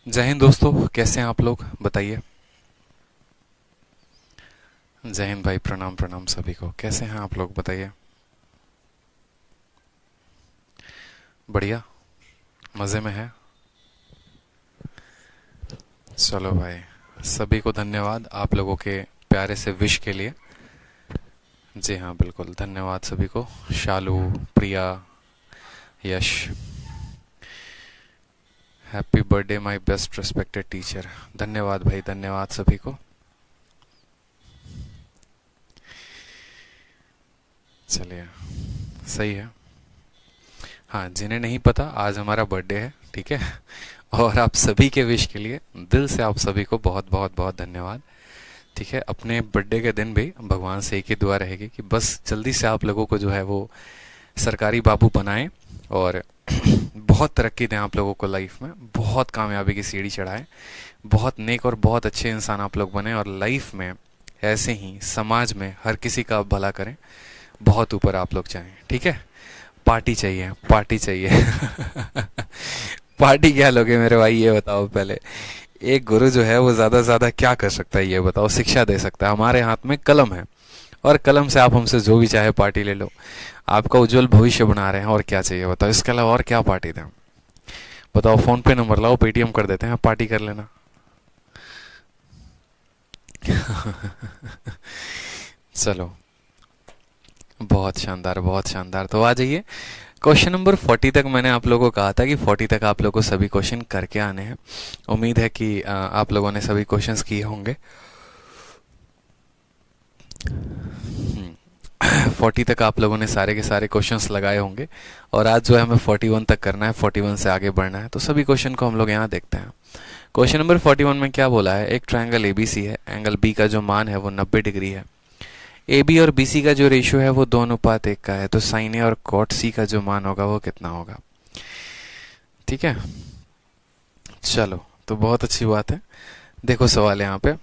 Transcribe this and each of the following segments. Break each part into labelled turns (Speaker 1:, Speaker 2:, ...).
Speaker 1: जय हिंद दोस्तों, कैसे हैं आप लोग बताइए। जय हिंद भाई, प्रणाम प्रणाम सभी को। कैसे हैं आप लोग बताइए। बढ़िया, मज़े में है। चलो भाई, सभी को धन्यवाद आप लोगों के प्यारे से विश के लिए। जी हाँ, बिल्कुल धन्यवाद सभी को। Shalu, Priya, Yash, happy birthday my best respected teacher. धन्यवाद भाई, धन्यवाद सभी को। चलिए, सही है। हाँ, जिन्हें नहीं पता, आज हमारा बर्थडे है, ठीक है। और आप सभी के विश के लिए दिल से आप सभी को बहुत बहुत बहुत धन्यवाद। ठीक है, अपने बर्थडे के दिन भी भगवान से एक ही दुआ रहेगी कि बस जल्दी से आप लोगों को जो है वो सरकारी बाबू बनाएं और बहुत तरक्की दें आप लोगों को लाइफ में, बहुत कामयाबी की सीढ़ी चढ़ाएं, बहुत नेक और बहुत अच्छे इंसान आप लोग बने और लाइफ में ऐसे ही समाज में हर किसी का आप भला करें, बहुत ऊपर आप लोग जाएं। ठीक है, पार्टी चाहिए, पार्टी चाहिए। पार्टी क्या लोगे मेरे भाई, ये बताओ पहले। एक गुरु जो है वो ज्यादा से ज्यादा क्या कर सकता है, ये बताओ। शिक्षा दे सकता है। हमारे हाथ में कलम है और कलम से आप हमसे जो भी चाहे पार्टी ले लो। आपका उज्जवल भविष्य बना रहे हैं, और क्या चाहिए बताओ। इसके अलावा और क्या पार्टी दें बताओ। फोन पे नंबर लाओ, पेटीएम कर देते हैं, पार्टी कर लेना। चलो, बहुत शानदार, बहुत शानदार। तो आ जाइए, क्वेश्चन नंबर 40 तक मैंने आप लोगों को कहा था कि 40 तक आप लोगों को सभी क्वेश्चन करके आने हैं। उम्मीद है कि आप लोगों ने सभी क्वेश्चंस किए होंगे। 40 तक आप लोगों ने सारे के सारे क्वेश्चंस लगाए होंगे और आज जो है हमें 41 तक करना है, 41 से आगे बढ़ना है। तो सभी क्वेश्चन को हम लोग यहाँ देखते हैं। क्वेश्चन नंबर 41 में क्या बोला है, एक ट्रायंगल एबीसी है, एंगल बी का जो मान है वो 90 डिग्री है। ए बी और बी सी का जो रेशियो है वो 2:1 का है। तो साइन ए और कॉट सी का जो मान होगा वो कितना होगा। ठीक है, चलो, तो बहुत अच्छी बात है। देखो सवाल यहाँ पे,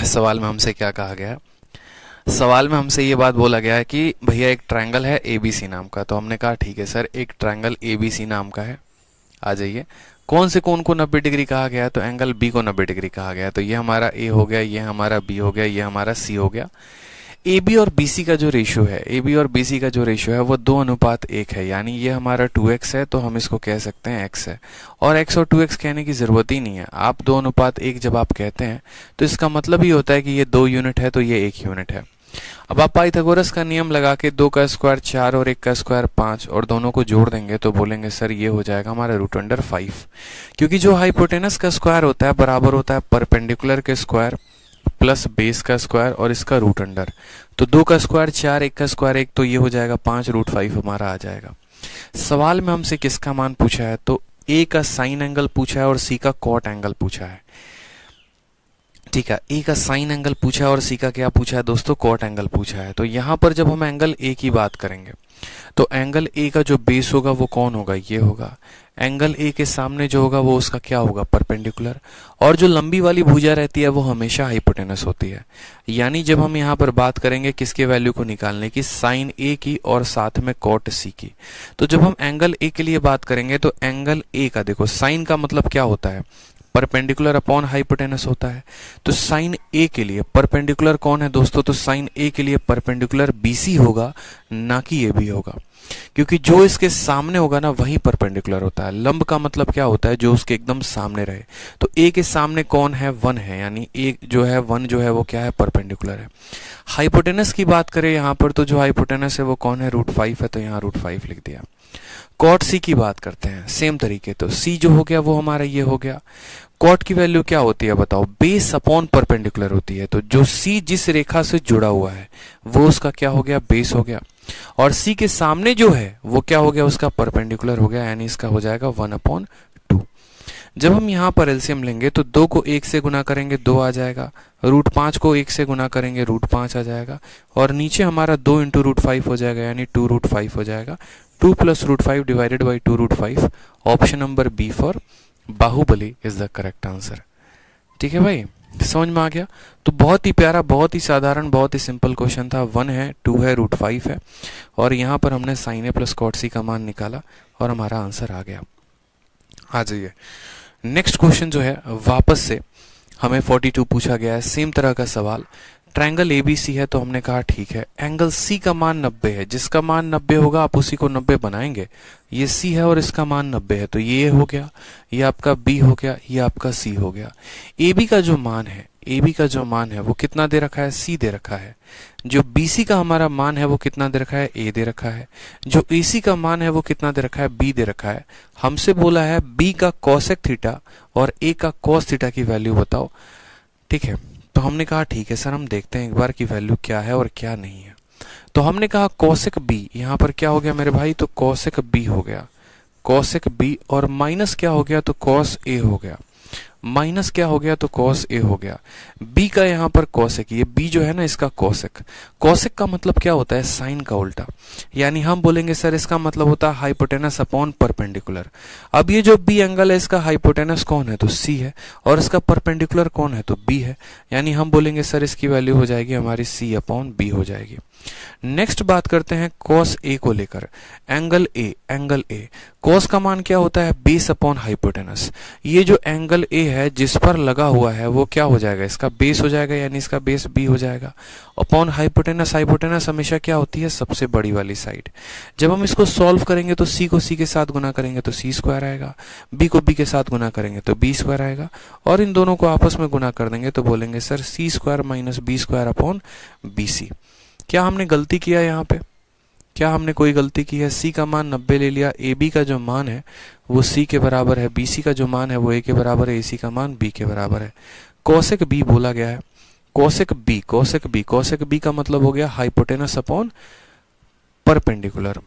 Speaker 1: सवाल में हमसे क्या कहा गया है। सवाल में हमसे ये बात बोला गया है कि भैया एक ट्रायंगल है एबीसी नाम का। तो हमने कहा ठीक है सर, एक ट्रायंगल एबीसी नाम का है। आ जाइए, कौन से कोण को 90 डिग्री कहा गया है, तो एंगल बी को 90 डिग्री कहा गया है। तो ये हमारा ए हो गया, ये हमारा बी हो गया, ये हमारा सी हो गया। ए बी और बी सी का जो रेशियो है, ए बी और बी सी का जो रेशियो है वो 2:1 है। यानी ये हमारा 2x है, तो हम इसको कह सकते हैं x है। और x और 2x कहने की जरूरत ही नहीं है। आप 2:1 जब आप कहते हैं तो इसका मतलब ही होता है कि ये 2 यूनिट है, तो ये 1 यूनिट है। अब आप पाइथागोरस का नियम लगा के 2 का स्क्वायर 4 और 1 का स्क्वायर 5 और दोनों को जोड़ देंगे तो बोलेंगे सर ये हो जाएगा हमारा √5। क्योंकि जो हाइपोटेनस का स्क्वायर होता है बराबर होता है परपेंडिकुलर के स्क्वायर प्लस बेस का स्क्वायर और इसका रूट अंडर। तो 2 का स्क्वायर 4, 1 का स्क्वायर 1, तो ये हो जाएगा 5 √5 हमारा आ जाएगा। सवाल में हमसे किसका मान पूछा है, तो ए का साइन एंगल पूछा है और सी का कॉट एंगल पूछा है। ठीक है, ए का साइन एंगल पूछा है और सी का क्या पूछा है दोस्तों, कॉट एंगल पूछा है। तो यहां पर जब हम एंगल ए की बात करेंगे तो एंगल ए का जो बेस होगा वो कौन होगा, ये होगा। एंगल ए के सामने जो होगा वो उसका क्या होगा, परपेंडिकुलर। और जो लंबी वाली भुजा रहती है वो हमेशा हाइपोटेनस होती है। यानी जब हम यहाँ पर बात करेंगे किसके वैल्यू को निकालने की, साइन ए की और साथ में कॉट सी की। तो जब हम एंगल ए के लिए बात करेंगे तो एंगल ए का देखो, साइन का मतलब क्या होता है, परपेंडिकुलर अपॉन हाइपोटेनस होता है। तो साइन ए के लिए परपेंडिकुलर कौन है दोस्तों, तो साइन ए के लिए परपेंडिकुलर बीसी होगा, ना कि ए बी होगा। क्योंकि जो इसके सामने होगा ना वही परपेंडिकुलर होता है। लंब का मतलब क्या होता है, जो उसके एकदम सामने रहे। तो ए के सामने कौन है, 1 है, यानी ए जो है 1 जो है वो क्या है, परपेंडिकुलर है। हाइपोटेनस की बात करें यहाँ पर तो जो हाइपोटेनस है वो कौन है, √5 है, तो यहाँ √5 लिख दिया। कॉट सी की बात करते हैं सेम तरीके, तो सी जो हो गया वो हमारा ये हो गया। कॉट की वैल्यू क्या होती है बताओ, बेस अपॉन परपेंडिकुलर होती है। तो जो सी जिस रेखा से जुड़ा हुआ है वो उसका क्या हो गया, बेस हो गया। और सी के सामने जो है वो क्या हो गया, उसका परपेंडिकुलर हो गया, यानी इसका हो जाएगा 1/2। जब हम यहाँ पर एलसीएम लेंगे तो 2 को 1 से गुना करेंगे 2 आ जाएगा, √5 को 1 से गुना करेंगे √5 आ जाएगा, और नीचे हमारा 2 × √5 हो जाएगा, यानी 2√5 हो जाएगा। 2 + √5 divided by 2√5। Option number B for Baahubali is the correct answer. ठीक है भाई, समझ में आ गया। तो बहुत ही प्यारा, बहुत ही साधारण, बहुत ही सिंपल क्वेश्चन था। 1 है, 2 है, √5 है, और यहाँ पर हमने साइन ए प्लस कॉट सी का मान निकाला और हमारा आंसर आ गया। आ जाइए, नेक्स्ट क्वेश्चन जो है वापस से हमें 42 पूछा गया है, सेम तरह का सवाल। ट्रायंगल एबीसी है तो हमने कहा ठीक है, एंगल सी का मान 90 है, जिसका मान 90 होगा आप उसी को 90 बनाएंगे। ये सी है और इसका मान 90 है, तो ये हो गया, ये आपका बी हो गया, ये आपका सी हो गया। एबी का जो मान है, एबी का जो मान है वो कितना दे रखा है, सी दे रखा है। जो बीसी का हमारा मान है वो कितना दे रखा है, ए दे रखा है। जो एसी का मान है वो कितना दे रखा है, बी दे रखा है। हमसे बोला है बी का कॉसेक थीटा और ए का कॉस थीटा की वैल्यू बताओ। ठीक है, तो हमने कहा ठीक है सर, हम देखते हैं एक बार की वैल्यू क्या है और क्या नहीं है। तो हमने कहा कॉसेक बी, यहां पर क्या हो गया मेरे भाई, तो कॉसेक बी हो गया, कॉसेक बी, और माइनस क्या हो गया, तो कॉस ए हो गया, माइनस क्या हो गया, तो कॉस ए हो गया। बी का यहां पर कॉसेक, ये बी जो है ना इसका कॉसेक, कॉसेक का मतलब क्या होता है, साइन का उल्टा। यानी हम बोलेंगे सर इसका मतलब होता है हाइपोटेनस अपॉन परपेंडिकुलर। अब ये जो बी एंगल है इसका हाइपोटेनस कौन है, तो सी है, और इसका परपेंडिकुलर कौन है, तो बी है। यानी हम बोलेंगे सर इसकी वैल्यू हो जाएगी हमारी सी अपॉन बी हो जाएगी। नेक्स्ट बात करते हैं कॉस ए को लेकर, angle A, angle A, cos का मान क्या होता है, बेस अपॉन हाइपोटेनस। ये जो एंगल ए है जिस पर लगा हुआ है वो क्या हो जाएगा, इसका बेस हो जाएगा, यानी इसका बेस बी हो जाएगा, अपॉन हाइपोटेनस। हाइपोटेनस हमेशा क्या होती है, सबसे बड़ी वाली साइड। जब हम इसको सॉल्व करेंगे तो सी को सी के साथ गुना करेंगे तो सी स्क्वायर आएगा, बी को बी के साथ गुना करेंगे तो बी स्क्वायर आएगा, और इन दोनों को आपस में गुना कर देंगे तो बोलेंगे sir C square minus B square upon B C. क्या हमने गलती किया यहाँ पे, क्या हमने कोई गलती की है, सी का मान 90 ले लिया, ए बी का जो मान है वो सी के बराबर है, बी सी का जो मान है वो ए के बराबर है, ए सी का मान बी के बराबर है। कॉसेक बी बोला गया है, cosec b, cosec b, cosec b का मतलब हो गया हाइपोटेनस अपॉन परपेंडिकुलर।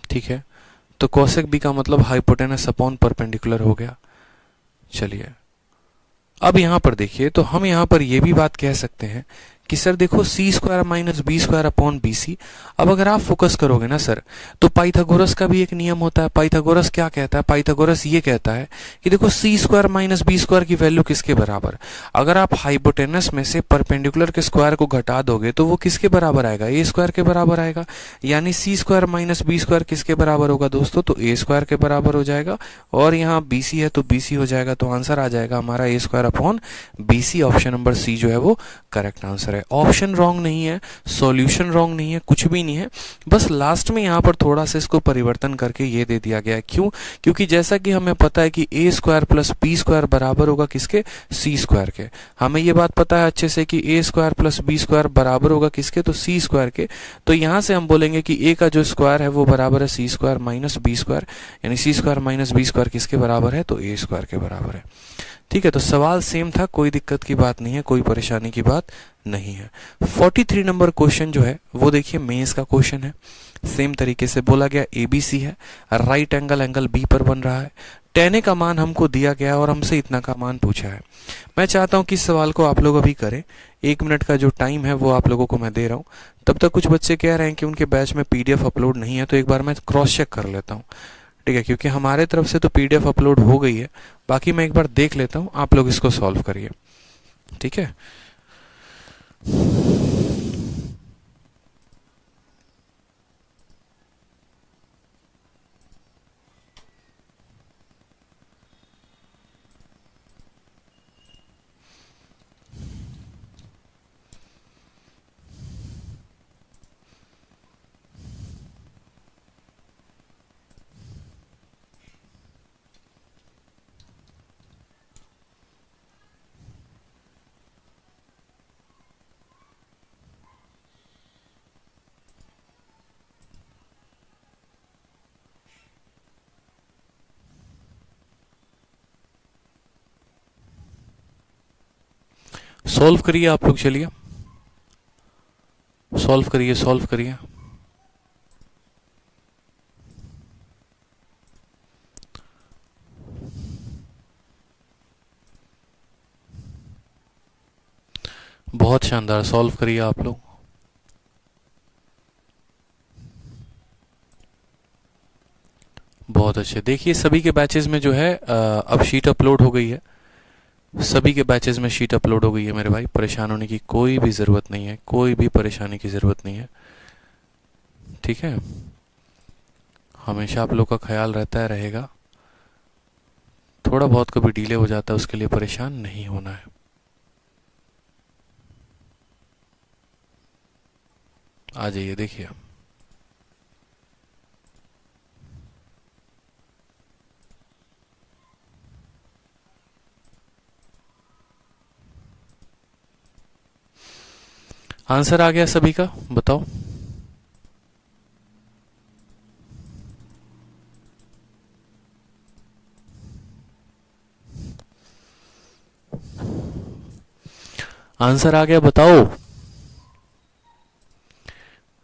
Speaker 1: ठीक है, तो कॉसेक बी का मतलब हाइपोटेनस अपॉन परपेंडिकुलर हो गया। चलिए अब यहां पर देखिए, तो हम यहां पर यह भी बात कह सकते हैं कि सर देखो C square minus B square upon B C. अब अगर आप फोकस करोगे ना सर, तो पाइथागोरस का भी एक नियम होता है। पाइथागोरस क्या कहता है, पाइथागोरस ये कहता है कि देखो C square minus B square की वैल्यू किसके बराबर, अगर आप हाइपोटेनस में से परपेंडिकुलर के स्क्वायर को घटा दोगे तो वो किसके बराबर आएगा, ए स्क्वायर के बराबर आएगा। यानी सी स्क्वायर माइनस बी स्क्वायर किसके बराबर होगा दोस्तों, तो ए स्क्वायर के बराबर हो जाएगा, और यहाँ बी सी है तो बी सी हो जाएगा, तो आंसर आ जाएगा हमारा A square upon B C. Option number C जो है वो करेक्ट आंसर है। ऑप्शन रॉन्ग नहीं है, सॉल्यूशन रॉन्ग नहीं है, कुछ भी नहीं है, बस लास्ट में यहां पर थोड़ा सा इसको परिवर्तन करके ये दे दिया गया है। क्यों, क्योंकि जैसा कि हमें पता है कि ए स्क्वायर प्लस बी स्क्वायर बराबर होगा किसके, सी स्क्वायर के। हमें ये बात पता है अच्छे से कि ए स्क्वायर प्लस बी स्क्वायर बराबर होगा किसके, तो सी स्क्वायर के। तो यहां से हम बोलेंगे कि ए का जो स्क्वायर है वो बराबर है सी स्क्वायर माइनस बी स्क्वायर, यानी सी स्क्वायर माइनस बी स्क्वायर किसके बराबर है, तो ए स्क्वायर के बराबर है। ठीक है, तो सवाल सेम था, कोई दिक्कत की बात नहीं है, कोई परेशानी की बात नहीं है। 43 नंबर क्वेश्चन जो है वो देखिए मेंस का क्वेश्चन है। सेम तरीके से बोला गया एबीसी है, राइट एंगल एंगल बी पर बन रहा है, tan A का मान हमको दिया गया है और हमसे इतना का मान पूछा है। मैं चाहता हूं कि इस सवाल को आप लोग अभी करें, 1 मिनट का जो टाइम है वो आप लोगों को मैं दे रहा हूं। तब तक कुछ बच्चे कह रहे हैं कि उनके बैच में पीडीएफ अपलोड नहीं है, तो एक बार मैं क्रॉस चेक कर लेता हूं। ठीक है, क्योंकि हमारे तरफ से तो पीडीएफ अपलोड हो गई है, बाकी मैं एक बार देख लेता हूं, आप लोग इसको सॉल्व करिए। ठीक है, सॉल्व करिए आप लोग, चलिए सॉल्व करिए, सॉल्व करिए। बहुत शानदार, सॉल्व करिए आप लोग। बहुत अच्छे। देखिए सभी के बैचेस में जो है अब शीट अपलोड हो गई है, सभी के बैचेस में शीट अपलोड हो गई है मेरे भाई, परेशान होने की कोई भी ज़रूरत नहीं है, कोई भी परेशानी की ज़रूरत नहीं है। ठीक है, हमेशा आप लोग का ख्याल रहता है, रहेगा। थोड़ा बहुत कभी डिले हो जाता है, उसके लिए परेशान नहीं होना है। आ जाइए, देखिए आंसर आ गया सभी का, बताओ। आंसर आ गया, बताओ।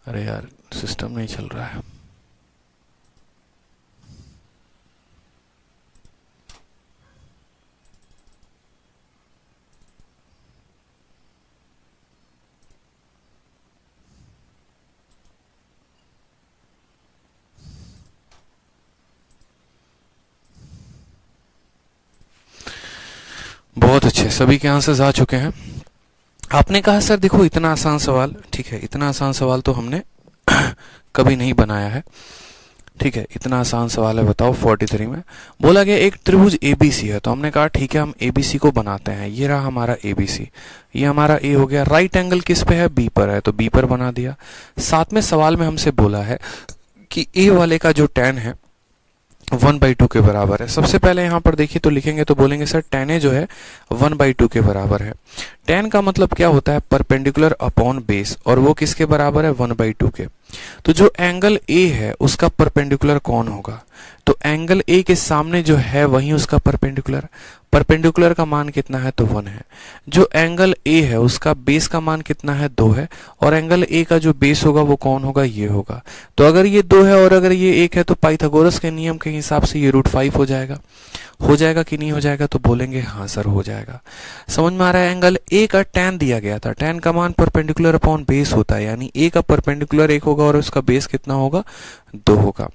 Speaker 1: अरे यार, सिस्टम नहीं चल रहा है। बहुत अच्छे, सभी के आंसर्स आ चुके हैं। आपने कहा सर देखो इतना आसान सवाल, ठीक है, इतना आसान सवाल तो हमने कभी नहीं बनाया है, ठीक है, इतना आसान सवाल है, बताओ। 43 में बोला गया एक त्रिभुज एबीसी है, तो हमने कहा ठीक है हम एबीसी को बनाते हैं। ये रहा हमारा एबीसी, ये हमारा ए हो गया। राइट एंगल किस पे है, बी पर है, तो बी पर बना दिया। साथ में सवाल में हमसे बोला है कि ए वाले का जो tan है 1/2 के बराबर है। सबसे पहले यहाँ पर देखिए तो लिखेंगे तो बोलेंगे सर tan ए जो है 1/2 के बराबर है। tan का मतलब क्या होता है, परपेंडिकुलर अपॉन बेस, और वो किसके बराबर है, 1/2 के। तो जो एंगल ए है उसका परपेंडिकुलर कौन होगा, तो एंगल ए के सामने जो है वही उसका परपेंडिकुलर। परपेंडिकुलर का मान कितना है, तो 1 है। जो एंगल ए है उसका बेस का मान कितना है, 2 है, और एंगल ए का जो बेस होगा वो कौन होगा, ये होगा। तो अगर ये 2 है और अगर ये 1 है तो पाइथागोरस के नियम के हिसाब से ये √5 हो जाएगा। हो जाएगा कि नहीं हो जाएगा, तो बोलेंगे हाँ सर हो जाएगा। समझ में आ रहा है। एंगल ए का tan दिया गया था, tan का मान परपेंडिकुलर अपॉन बेस होता है, यानी ए का परपेंडिकुलर 1 होगा और उसका बेस कितना होगा, 2 होगा।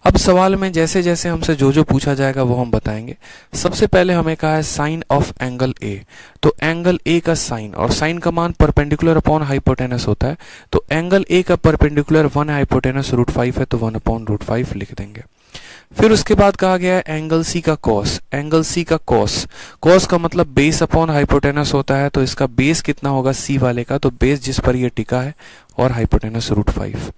Speaker 1: अब सवाल में जैसे जैसे हमसे जो जो पूछा जाएगा वो हम बताएंगे। सबसे पहले हमें कहा है साइन ऑफ एंगल ए, तो एंगल ए का साइन, और साइन का मान परपेंडिकुलर अपॉन हाइपोटेनस होता है, तो एंगल ए का परपेंडिकुलर 1 हाइपोटेनस √5 है, तो 1/√5 लिख देंगे। फिर उसके बाद कहा गया है एंगल सी का कॉस, एंगल सी का कॉस, कॉस का मतलब बेस अपॉन हाइपोटेनस होता है, तो इसका बेस कितना होगा सी वाले का, तो बेस जिस पर ये टिका है, और हाइपोटेनस √5।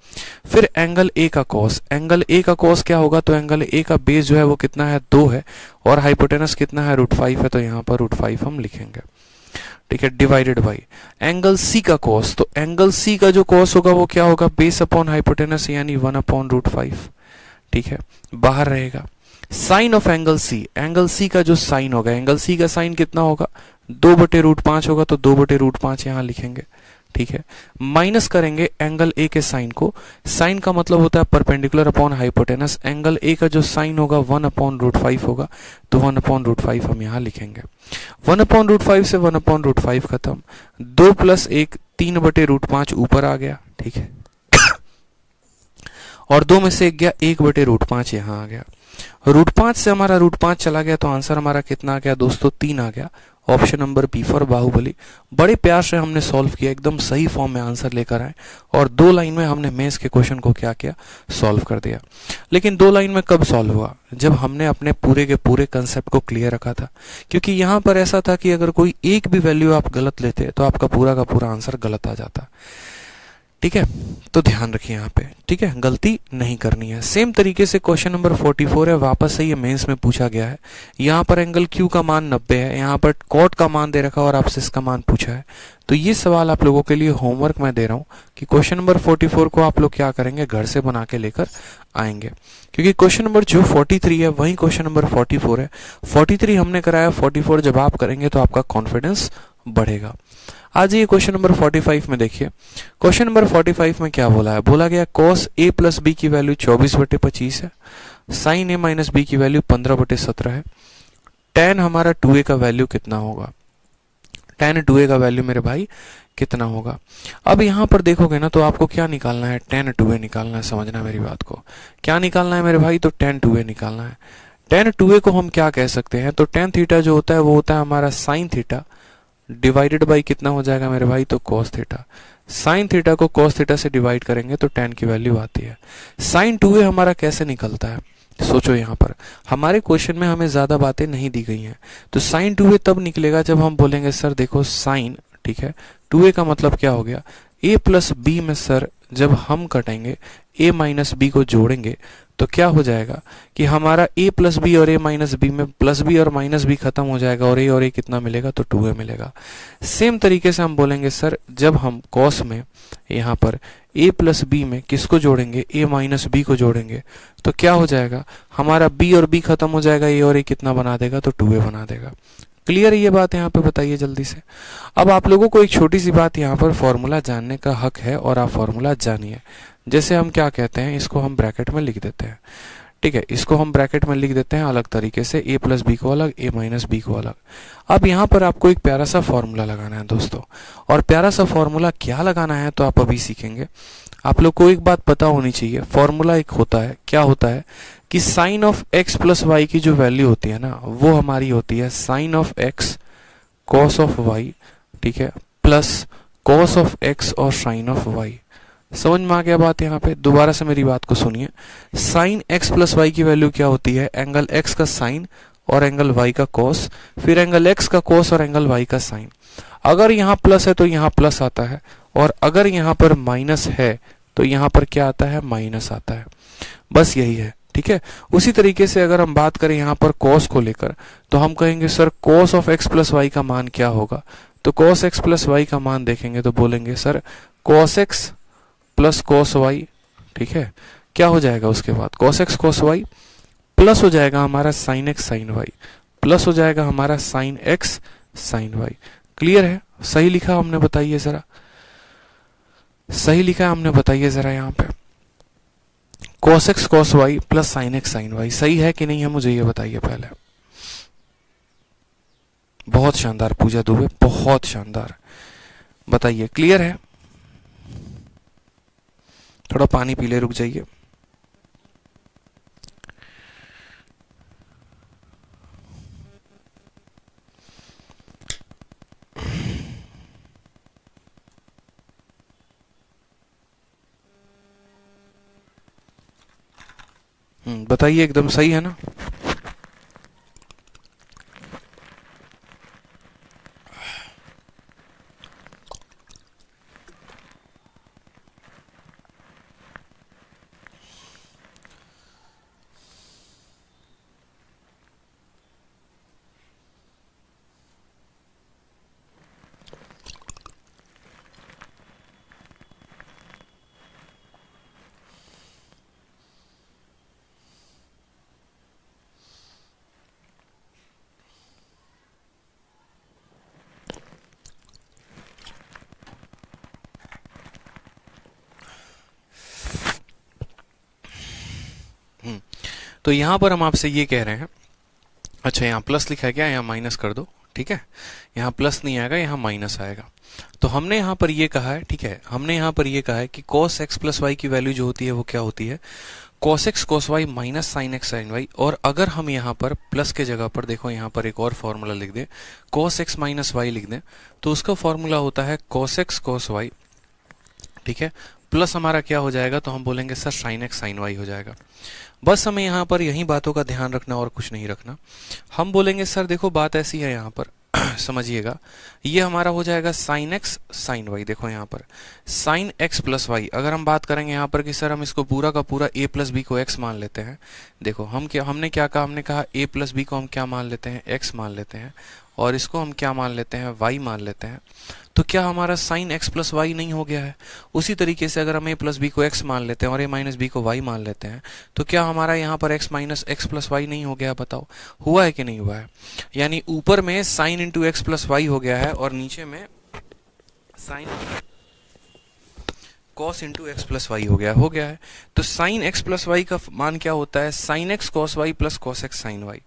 Speaker 1: फिर एंगल ए का कॉस, एंगल ए का कॉस क्या होगा, तो एंगल ए का बेस जो है वो कितना है, 2 है, और हाइपोटेनस कितना है, √5 है, तो यहाँ पर √5 हम लिखेंगे, ठीक है, डिवाइडेड बाई एंगल सी का कॉस। तो एंगल सी का जो कॉस होगा वो क्या होगा, बेस अपॉन हाइपोटेनस, यानी 1/√5, ठीक है, बाहर रहेगा। साइन ऑफ एंगल सी का जो साइन होगा, एंगल सी का साइन कितना होगा, 2/√5 होगा, तो 2/√5 यहां लिखेंगे, ठीक है। माइनस करेंगे एंगल ए के साइन को, साइन का मतलब होता है perpendicular upon hypotenuse, angle A का जो साइन होगा 1/√5 होगा, तो 1/√5 हम यहां लिखेंगे। 1/√5 से 1/√5 खत्म, 2 + 1 3/√5 ऊपर आ गया, ठीक है, और 2 में से 1 गया, 1/√5 यहाँ आ गया। √5 से हमारा √5 चला गया, तो आंसर हमारा कितना आ गया दोस्तों, 3 आ गया। Option number B for Baahubali. बड़े प्यार से हमने सॉल्व किया, एकदम सही फॉर्म में आंसर लेकर आए, और 2 लाइन में हमने मेंस के क्वेश्चन को क्या किया, सॉल्व कर दिया। लेकिन 2 लाइन में कब सॉल्व हुआ, जब हमने अपने पूरे के पूरे कंसेप्ट को क्लियर रखा था। क्योंकि यहाँ पर ऐसा था कि अगर कोई एक भी वैल्यू आप गलत लेते तो आपका पूरा का पूरा आंसर गलत आ जाता, ठीक है। तो ध्यान रखिए यहाँ पे, ठीक है, गलती नहीं करनी है। सेम तरीके से क्वेश्चन नंबर 44 है, वापस से ये मेंस में पूछा गया है। यहाँ पर एंगल क्यू का मान 90 है, यहाँ पर कॉट का मान दे रखा है और आपसे इसका मान पूछा है। तो ये सवाल आप लोगों के लिए होमवर्क मैं दे रहा हूँ कि क्वेश्चन नंबर 44 को आप लोग क्या करेंगे, घर से बना के लेकर आएंगे। क्योंकि क्वेश्चन नंबर जो 43 है वही क्वेश्चन नंबर 44 है। 43 हमने कराया, 44 जब आप करेंगे तो आपका कॉन्फिडेंस बढ़ेगा। आज ये क्वेश्चन नंबर 45 में देखिए, क्वेश्चन नंबर 45 में क्या बोला है, बोला गया cos a + b की वैल्यू 24/25 है, sin a - b की वैल्यू 15/17 है। tan हमारा 2a का वैल्यू कितना होगा, tan 2a का वैल्यू मेरे भाई कितना होगा। अब यहाँ पर देखोगे ना तो आपको क्या निकालना है, tan 2a निकालना है। समझना मेरी बात को, क्या निकालना है मेरे भाई, तो tan 2a निकालना है। tan 2a को हम क्या कह सकते हैं, तो tan थीटा जो होता है वो होता है हमारा sin थीटा डिवाइडेड बाई कितना हो जाएगा मेरे भाई, तो cos थीटा। साइन थीटा को cos थीटा से डिवाइड करेंगे तो tan की वैल्यू आती है। sin 2a हमारा कैसे निकलता है, सोचो यहाँ पर हमारे क्वेश्चन में हमें ज़्यादा बातें नहीं दी गई हैं, तो साइन 2a तब निकलेगा जब हम बोलेंगे सर देखो साइन, ठीक है, 2a का मतलब क्या हो गया, a प्लस बी में सर जब हम कटेंगे a माइनस बी को जोड़ेंगे तो क्या हो जाएगा कि हमारा a प्लस बी और a माइनस बी में प्लस बी और माइनस बी खत्म हो जाएगा और a कितना मिलेगा, तो 2a मिलेगा। सेम तरीके से हम बोलेंगे सर जब हम कॉस में यहाँ पर a प्लस बी में किसको जोड़ेंगे, a माइनस बी को जोड़ेंगे तो क्या हो जाएगा, हमारा b और b खत्म हो जाएगा, a और a कितना बना देगा, तो 2a बना देगा। क्लियर है ये बात, यहाँ पे बताइए जल्दी से। अब आप लोगों को एक छोटी सी बात यहाँ पर फॉर्मूला जानने का हक है और आप फॉर्मूला जानिए। जैसे हम क्या कहते हैं, इसको हम ब्रैकेट में लिख देते हैं, ठीक है, इसको हम ब्रैकेट में लिख देते हैं अलग तरीके से, a प्लस बी को अलग, a माइनस बी को अलग। अब यहाँ पर आपको एक प्यारा सा फॉर्मूला लगाना है दोस्तों, और प्यारा सा फॉर्मूला क्या लगाना है तो आप अभी सीखेंगे। आप लोग को एक बात पता होनी चाहिए, फॉर्मूला एक होता है, क्या होता है कि sine of x plus y की जो वैल्यू होती है ना, वो हमारी होती है sine of x cos of y, ठीक है, प्लस कॉस ऑफ x और साइन ऑफ y। समझ में आ गया बात। यहाँ पे दोबारा से मेरी बात को सुनिए, साइन x प्लस वाई की वैल्यू क्या होती है, एंगल x का साइन और एंगल y का कॉस, फिर एंगल x का कॉस और एंगल y का साइन। अगर यहाँ प्लस है तो यहाँ प्लस आता है, और अगर यहाँ पर माइनस है तो यहाँ पर क्या आता है, माइनस आता है। बस यही है, ठीक है। उसी तरीके से अगर हम बात करें यहाँ पर कॉस को लेकर, तो हम कहेंगे sir cos of x plus y का मान क्या होगा, तो कॉस x प्लस वाई का मान देखेंगे तो बोलेंगे sir cos x plus cos y, ठीक है, क्या हो जाएगा उसके बाद cos x cos y, plus हो जाएगा हमारा sine x sine y, plus हो जाएगा हमारा sine x sine y. Clear है, सही लिखा हमने, बताइए जरा, सही लिखा है हमने, बताइए जरा यहाँ पे cos x cos y plus sin x sin y सही है कि नहीं है, मुझे ये बताइए पहले। बहुत शानदार पूजा दुबे, बहुत शानदार, बताइए क्लियर है। थोड़ा पानी पी ले, रुक जाइए। बताइए एकदम सही है ना। तो यहां पर हम आपसे ये कह रहे हैं, अच्छा यहाँ प्लस लिखा है क्या, यहाँ माइनस कर दो, ठीक है, यहाँ प्लस नहीं आएगा, यहाँ माइनस आएगा। तो हमने यहाँ पर ये कहा है, ठीक है, हमने यहाँ पर ये कहा है कि cos x प्लस वाई की वैल्यू जो होती है वो क्या होती है, cos x cos y minus sine x sine y। और अगर हम यहाँ पर प्लस के जगह पर देखो, यहाँ पर एक और फॉर्मूला लिख दें, cos x माइनस वाई लिख दें, तो उसका फॉर्मूला होता है cos x cos y, ठीक है, प्लस हमारा क्या हो जाएगा, तो हम बोलेंगे sir sine x sine y हो जाएगा। बस हमें यहाँ पर यही बातों का ध्यान रखना और कुछ नहीं रखना। हम बोलेंगे सर देखो बात ऐसी है यहाँ पर समझिएगा, ये हमारा हो जाएगा साइन x साइन y। देखो यहाँ पर साइन x प्लस वाई, अगर हम बात करेंगे यहाँ पर कि सर हम इसको पूरा का पूरा a प्लस बी को x मान लेते हैं। देखो हमने क्या कहा, हमने कहा a प्लस बी को हम क्या मान लेते हैं, x मान लेते हैं, और इसको हम क्या मान लेते हैं, y मान लेते हैं। तो क्या हमारा साइन x प्लस वाई नहीं हो गया है। उसी तरीके से अगर हम a प्लस बी को x मान लेते हैं और a माइनस बी को y मान लेते हैं, तो क्या हमारा यहाँ पर x minus x plus y नहीं हो गया, बताओ हुआ है कि नहीं हुआ है। यानी ऊपर में sine into x plus y हो गया है और नीचे में sine cos into x plus y हो गया है। तो साइन x प्लस वाई का मान क्या होता है, sine x cos y plus cos x sine y।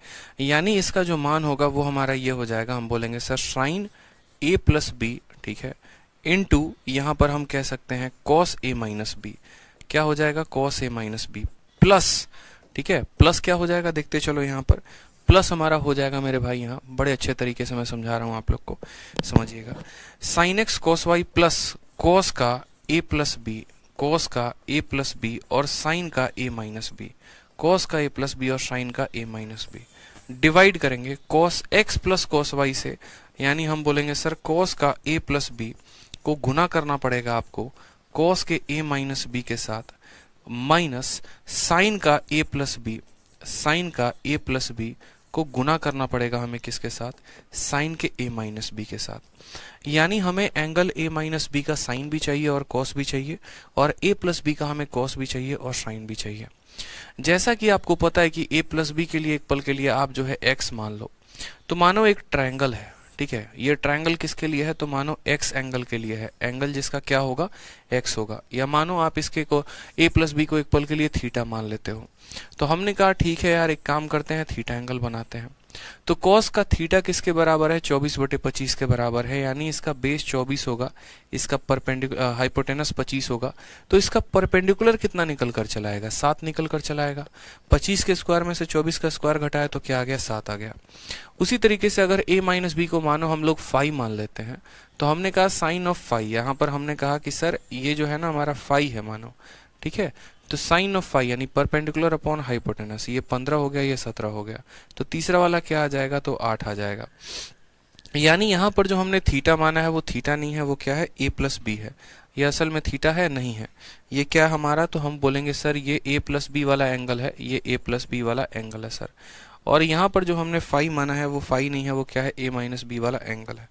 Speaker 1: यानी इसका जो मान होगा वो हमारा ये हो जाएगा, हम बोलेंगे sir sine a plus b, ठीक है, इनटू यहाँ पर हम कह सकते हैं cos a माइनस बी, क्या हो जाएगा cos a minus b plus, ठीक है, प्लस क्या हो जाएगा देखते चलो, यहाँ पर प्लस हमारा हो जाएगा मेरे भाई, यहाँ बड़े अच्छे तरीके से मैं समझा रहा हूँ आप लोग को, समझिएगा, sine x cos y plus cos का a प्लस बी, cos का a प्लस बी और साइन का a माइनस बी, कॉस का ए प्लस बी और साइन का ए माइनस बी। डिवाइड करेंगे cos x plus cos y से, यानी हम बोलेंगे सर कॉस का ए प्लस बी को गुना करना पड़ेगा आपको कॉस के ए माइनस बी के साथ, माइनस साइन का ए प्लस बी, साइन का ए प्लस बी को गुना करना पड़ेगा हमें किसके साथ, साइन के ए माइनस बी के साथ। यानी हमें एंगल ए माइनस बी का साइन भी चाहिए और कॉस भी चाहिए, और ए प्लस बी का हमें कॉस भी चाहिए और साइन भी चाहिए। जैसा कि आपको पता है कि ए प्लस बी के लिए एक पल के लिए आप जो है एक्स मान लो, तो मानो एक ट्रायंगल है, ठीक है, ये ट्रायंगल किसके लिए है, तो मानो एक्स एंगल के लिए है, एंगल जिसका क्या होगा, एक्स होगा। या मानो आप इसके को ए प्लस बी को एक पल के लिए थीटा मान लेते हो, तो हमने कहा ठीक है यार एक काम करते हैं, थीटा एंगल बनाते हैं। तो कॉस का थीटा किसके बराबर है, 24/25 के बराबर है, यानी इसका बेस 24 होगा, इसका परपेंडिकुलर हाइपोटेनस 25 होगा, तो इसका परपेंडिकुलर कितना निकल कर चला आएगा, 7 निकल कर चला आएगा। 25 के स्क्वायर में से 24 का स्क्वायर घटाया तो क्या आ गया, 7 आ गया। उसी तरीके से अगर a माइनस बी को मानो हम लोग फाई मान लेते हैं, तो हमने कहा साइन ऑफ फाई, यहाँ पर हमने कहा कि सर ये जो है ना हमारा फाई है मानो, ठीक है, तो साइन ऑफ फाई यानी परपेंडिकुलर अपॉन हाइपोटेनस, ये 15 हो गया, ये 17 हो गया, तो तीसरा वाला क्या आ जाएगा, तो 8 आ जाएगा। यानी यहाँ पर जो हमने थीटा माना है वो थीटा नहीं है, वो क्या है, a प्लस बी है। ये असल में थीटा है, नहीं है, ये क्या हमारा, तो हम बोलेंगे सर ये a प्लस बी वाला एंगल है, ये a प्लस बी वाला एंगल है सर। और यहाँ पर जो हमने फाई माना है वो फाई नहीं है, वो क्या है, a माइनस बी वाला एंगल है।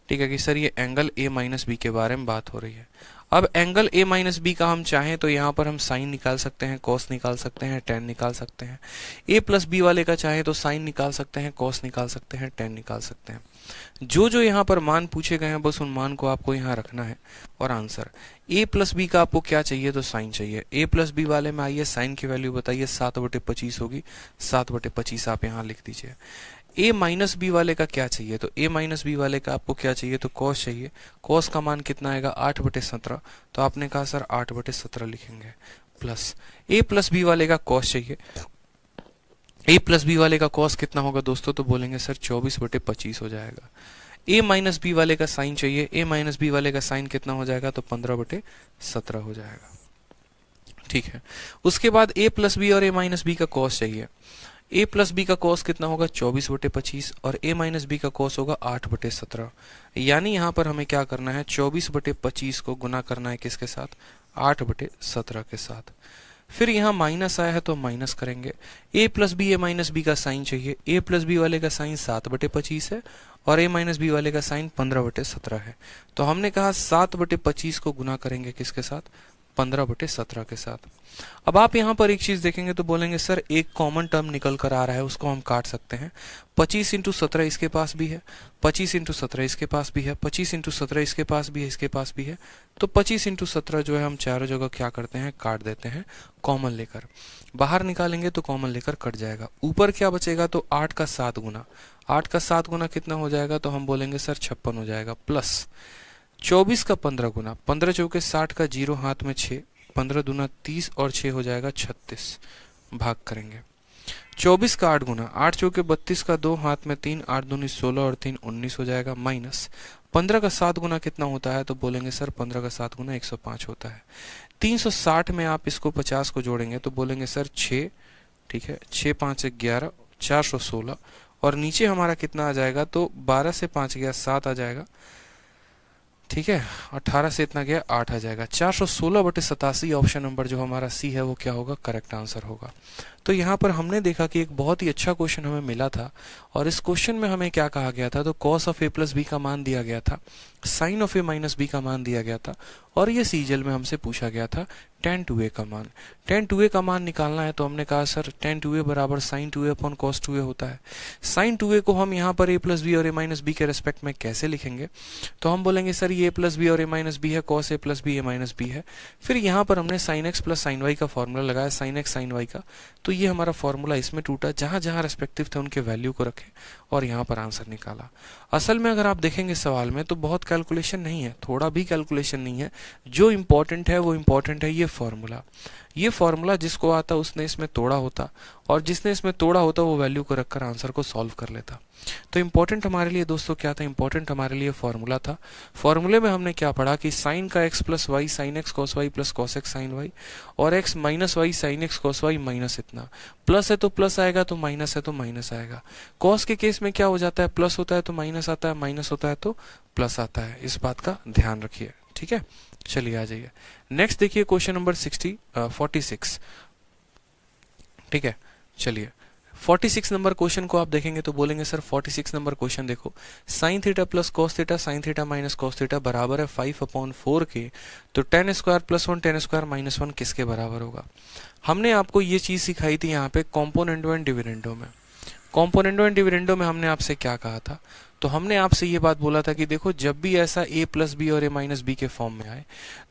Speaker 1: ठीक है कि सर ये एंगल a माइनस बी के बारे में बात हो रही है। अब एंगल a माइनस बी का हम चाहें तो यहाँ पर हम साइन निकाल सकते हैं, कॉस निकाल सकते हैं, टेन निकाल सकते हैं। a प्लस बी वाले का चाहे तो साइन निकाल सकते हैं, कॉस निकाल सकते हैं, टेन निकाल सकते हैं। जो जो यहाँ पर मान पूछे गए हैं बस उन मान को आपको यहाँ रखना है। और आंसर a प्लस बी का आपको क्या चाहिए, तो साइन चाहिए। a प्लस बी वाले में आइए साइन की वैल्यू बताइए, 7/25 होगी, 7/25 आप यहाँ लिख दीजिए। a माइनस बी वाले का क्या चाहिए, तो a माइनस बी वाले का आपको क्या चाहिए, तो कॉस चाहिए। कॉस का मान कितना आएगा, 8/17, तो आपने कहा सर 8/17 लिखेंगे, प्लस a प्लस बी वाले का कॉस चाहिए। a प्लस बी वाले का कॉस कितना होगा दोस्तों, तो बोलेंगे सर 24/25 हो जाएगा। a माइनस बी वाले का साइन चाहिए, a माइनस बी वाले का साइन कितना हो जाएगा, तो 15/17 हो जाएगा। ठीक है, उसके बाद a प्लस बी और a माइनस बी का कॉस चाहिए। a प्लस बी का कॉस कितना होगा, 24/25, और a माइनस बी का कॉस होगा 8/17। यानी यहाँ पर हमें क्या करना है, 24/25 को गुना करना है किसके साथ, 8/17 के साथ। फिर यहाँ माइनस आया है तो माइनस करेंगे। a plus b a minus b का साइन चाहिए। a प्लस बी वाले का साइन 7/25 है और a माइनस बी वाले का साइन 15/17 है। तो हमने कहा 7/25 को गुना करेंगे किसके साथ, 15/17 के साथ। अब आप यहाँ पर एक चीज देखेंगे तो बोलेंगे सर एक कॉमन टर्म निकल कर आ रहा है, उसको हम काट सकते हैं। 25 × 17 इसके पास भी है, 25 × 17 इसके पास भी है, 25 × 17 इसके पास भी है, इसके पास भी है। तो 25 × 17 जो है हम चारों जगह क्या करते हैं, काट देते हैं कॉमन लेकर। बाहर निकालेंगे तो कॉमन लेकर कट जाएगा। ऊपर क्या बचेगा, तो 8 का 7 गुना, 8 का 7 गुना कितना हो जाएगा, तो हम बोलेंगे सर 56 हो जाएगा। प्लस 24 का 15 गुना, 15 चौके 60 का 0 हाथ में 6, 15 दूना 30 और 6 हो जाएगा 36, भाग करेंगे। 24 का 8 गुना, 8 चौके 32 का 2 हाथ में 3, 8 दूनी 16 और 3 19 हो जाएगा। माइनस 15 का 7 गुना कितना होता है, तो बोलेंगे सर 15 का 7 गुना 105 होता है। 360 में आप इसको 50 को जोड़ेंगे तो बोलेंगे सर 6, ठीक है, 6 5 11, 416, और नीचे हमारा कितना आ जाएगा, तो 12 से 5 गया 7 आ जाएगा, ठीक है, 18 से इतना गया 8 आ जाएगा। 416/87 ऑप्शन नंबर जो हमारा सी है वो क्या होगा, करेक्ट आंसर होगा। तो यहाँ पर हमने देखा कि एक बहुत ही अच्छा क्वेश्चन हमें मिला था, और इस क्वेश्चन में हमें क्या कहा गया था, तो cos of a plus b का मान दिया गया था, sine of a minus b का मान दिया गया था, और ये सीजल में हमसे पूछा गया था tan 2a का मान। tan 2a का मान निकालना है तो हमने कहा सर tan 2a बराबर sin 2a upon cos 2a होता है। sin 2a को हम यहाँ पर a प्लस बी और a माइनस बी के रेस्पेक्ट में कैसे लिखेंगे, तो हम बोलेंगे सर ये a प्लस बी और a माइनस बी है, cos a plus b a minus b है। फिर यहाँ पर हमने sin x plus sin y का फॉर्मूला लगाया, sin x sin y का, तो ये हमारा फॉर्मूला इसमें टूटा, जहां जहां रेस्पेक्टिव थे उनके वैल्यू को रखे और यहाँ पर आंसर निकाला। असल में अगर आप देखेंगे सवाल में तो बहुत कैलकुलेशन नहीं है, थोड़ा भी कैलकुलेशन नहीं है, जो इम्पोर्टेंट है वो इम्पोर्टेंट है ये फॉर्मूला। ये फॉर्मूला जिसको आता उसने इसमें तोड़ा होता, और जिसने इसमें तोड़ा होता वो वैल्यू को रखकर आंसर को सॉल्व कर लेता। तो इंपॉर्टेंट हमारे लिए दोस्तों क्या था, इंपॉर्टेंट हमारे लिए फॉर्मूला था। फॉर्मूले में हमने क्या पढ़ा कि साइन का x plus y sine x cos y plus cos x sine y, और x minus y sine x cos y minus इतना, प्लस है तो प्लस आएगा, तो माइनस है तो माइनस आएगा। कॉस के केस में क्या हो जाता है, प्लस होता है तो माइनस आता है, माइनस होता है तो प्लस आता है। इस बात का ध्यान रखिए, ठीक है। चलिए आ जाइए नेक्स्ट, देखिए क्वेश्चन नंबर 46। ठीक है, चलिए 46 नंबर क्वेश्चन को आप देखेंगे तो बोलेंगे सर 46 नंबर क्वेश्चन देखो, sine theta plus cos theta sine theta minus cos theta बराबर है 5/4 के, तो ten square plus 1 ten square minus 1 किसके बराबर होगा। हमने आपको ये चीज सिखाई थी यहाँ पे कॉम्पोनेंटो एंड डिविडेंडो में। कॉम्पोनेंटो एंड डिविडेंडो में हमने आपसे क्या कहा था, तो हमने आपसे ये बात बोला था कि देखो जब भी ऐसा a प्लस बी और a माइनस बी के फॉर्म में आए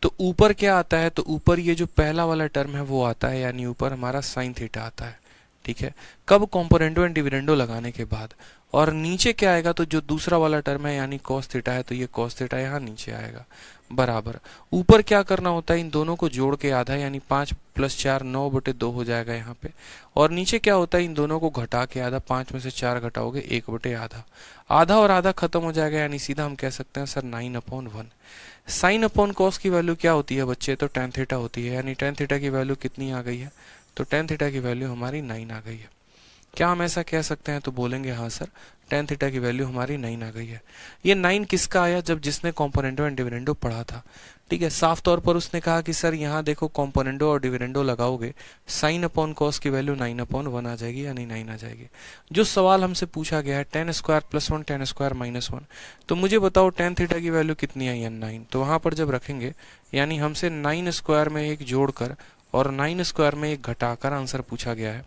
Speaker 1: तो ऊपर क्या आता है, तो ऊपर ये जो पहला वाला टर्म है वो आता है, यानी ऊपर हमारा साइन थीटा आता है। ठीक है, कब, कॉम्पोनेंटो एंड डिविडेंडो लगाने के बाद। और नीचे क्या आएगा, तो जो दूसरा वाला टर्म है यानी कॉस थीटा है, तो ये कॉस थीटा यहाँ नीचे आएगा बराबर। ऊपर क्या करना होता है, इन दोनों को जोड़ के आधा, यानी 5 + 4 9/2 हो जाएगा यहाँ पे। और नीचे क्या होता है, इन दोनों को घटा के आधा, 5 में से 4 घटाओगे 1/आधा, आधा और आधा खत्म हो जाएगा, यानी सीधा हम कह सकते हैं सर 9/1। साइन अपॉन कॉस की वैल्यू क्या होती है बच्चे, तो टेन थीटा होती है, यानी टेन थीटा की वैल्यू कितनी आ गई है, तो टेन थीटा की वैल्यू हमारी 9 आ गई है। क्या हम ऐसा कह सकते हैं, तो बोलेंगे हाँ सर टेन थीटा की वैल्यू हमारी 9 आ गई है। ये 9 किसका आया, जब जिसने कॉम्पोनेंटो एंड डिविडेंडो पढ़ा था। ठीक है, साफ तौर पर उसने कहा कि सर यहाँ देखो कॉम्पोनेंटो और डिविडेंडो लगाओगे, साइन अपॉन कॉस की वैल्यू 9/1 आ जाएगी, यानी 9 आ जाएगी। जो सवाल हमसे पूछा गया है ten square plus 1 ten square minus 1, तो मुझे बताओ टेन थीटा की वैल्यू कितनी आई है, 9। तो वहां पर जब रखेंगे, यानी हमसे 9 स्क्वायर में एक जोड़कर और 9 स्क्वायर में एक घटाकर आंसर पूछा गया है,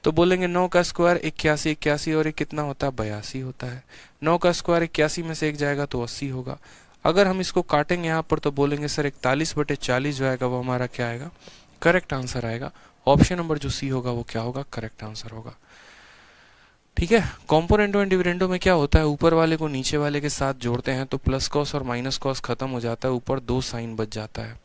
Speaker 1: तो बोलेंगे 9 का स्क्वायर 81, 81 और एक कितना होता है, 82 होता है। 9 का स्क्वायर 81 में से एक जाएगा तो 80 होगा। अगर हम इसको काटेंगे यहाँ पर तो बोलेंगे सर 41/40 जो आएगा वो हमारा क्या आएगा, करेक्ट आंसर आएगा। ऑप्शन नंबर जो सी होगा वो क्या होगा, करेक्ट आंसर होगा। ठीक है, कॉम्पोनेंटो एंड डिविडेंडो में क्या होता है, ऊपर वाले को नीचे वाले के साथ जोड़ते हैं तो प्लस कॉस और माइनस कॉस खत्म हो जाता है, ऊपर 2 साइन बच जाता है।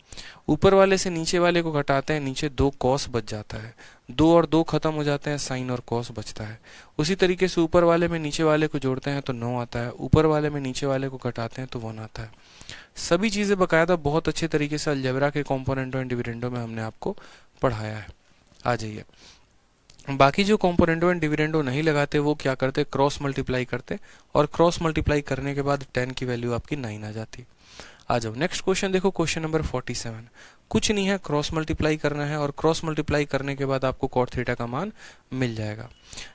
Speaker 1: ऊपर वाले से नीचे वाले को घटाते हैं, नीचे 2 कॉस बच जाता है, 2 और 2 खत्म हो जाते हैं, साइन और कॉस बचता है। उसी तरीके से ऊपर वाले में नीचे वाले को जोड़ते हैं तो 9 आता है, ऊपर वाले में नीचे वाले को घटाते हैं तो 1 आता है। सभी चीजें बकायदा बहुत अच्छे तरीके से अलजेब्रा के कॉम्पोनेंटो एंड डिविडेंडो में हमने आपको पढ़ाया है। आ जाइए, बाकी जो कॉम्पोनेंटो एंड डिविडेंडो नहीं लगाते वो क्या करते, क्रॉस मल्टीप्लाई करते, और क्रॉस मल्टीप्लाई करने के बाद 10 की वैल्यू आपकी 9 आ जाती। आ जाओ नेक्स्ट क्वेश्चन देखो, क्वेश्चन नंबर 47। कुछ नहीं है, क्रॉस मल्टीप्लाई करना है, और क्रॉस मल्टीप्लाई करने के बाद आपको कॉट थीटा का मान मिल जाएगा।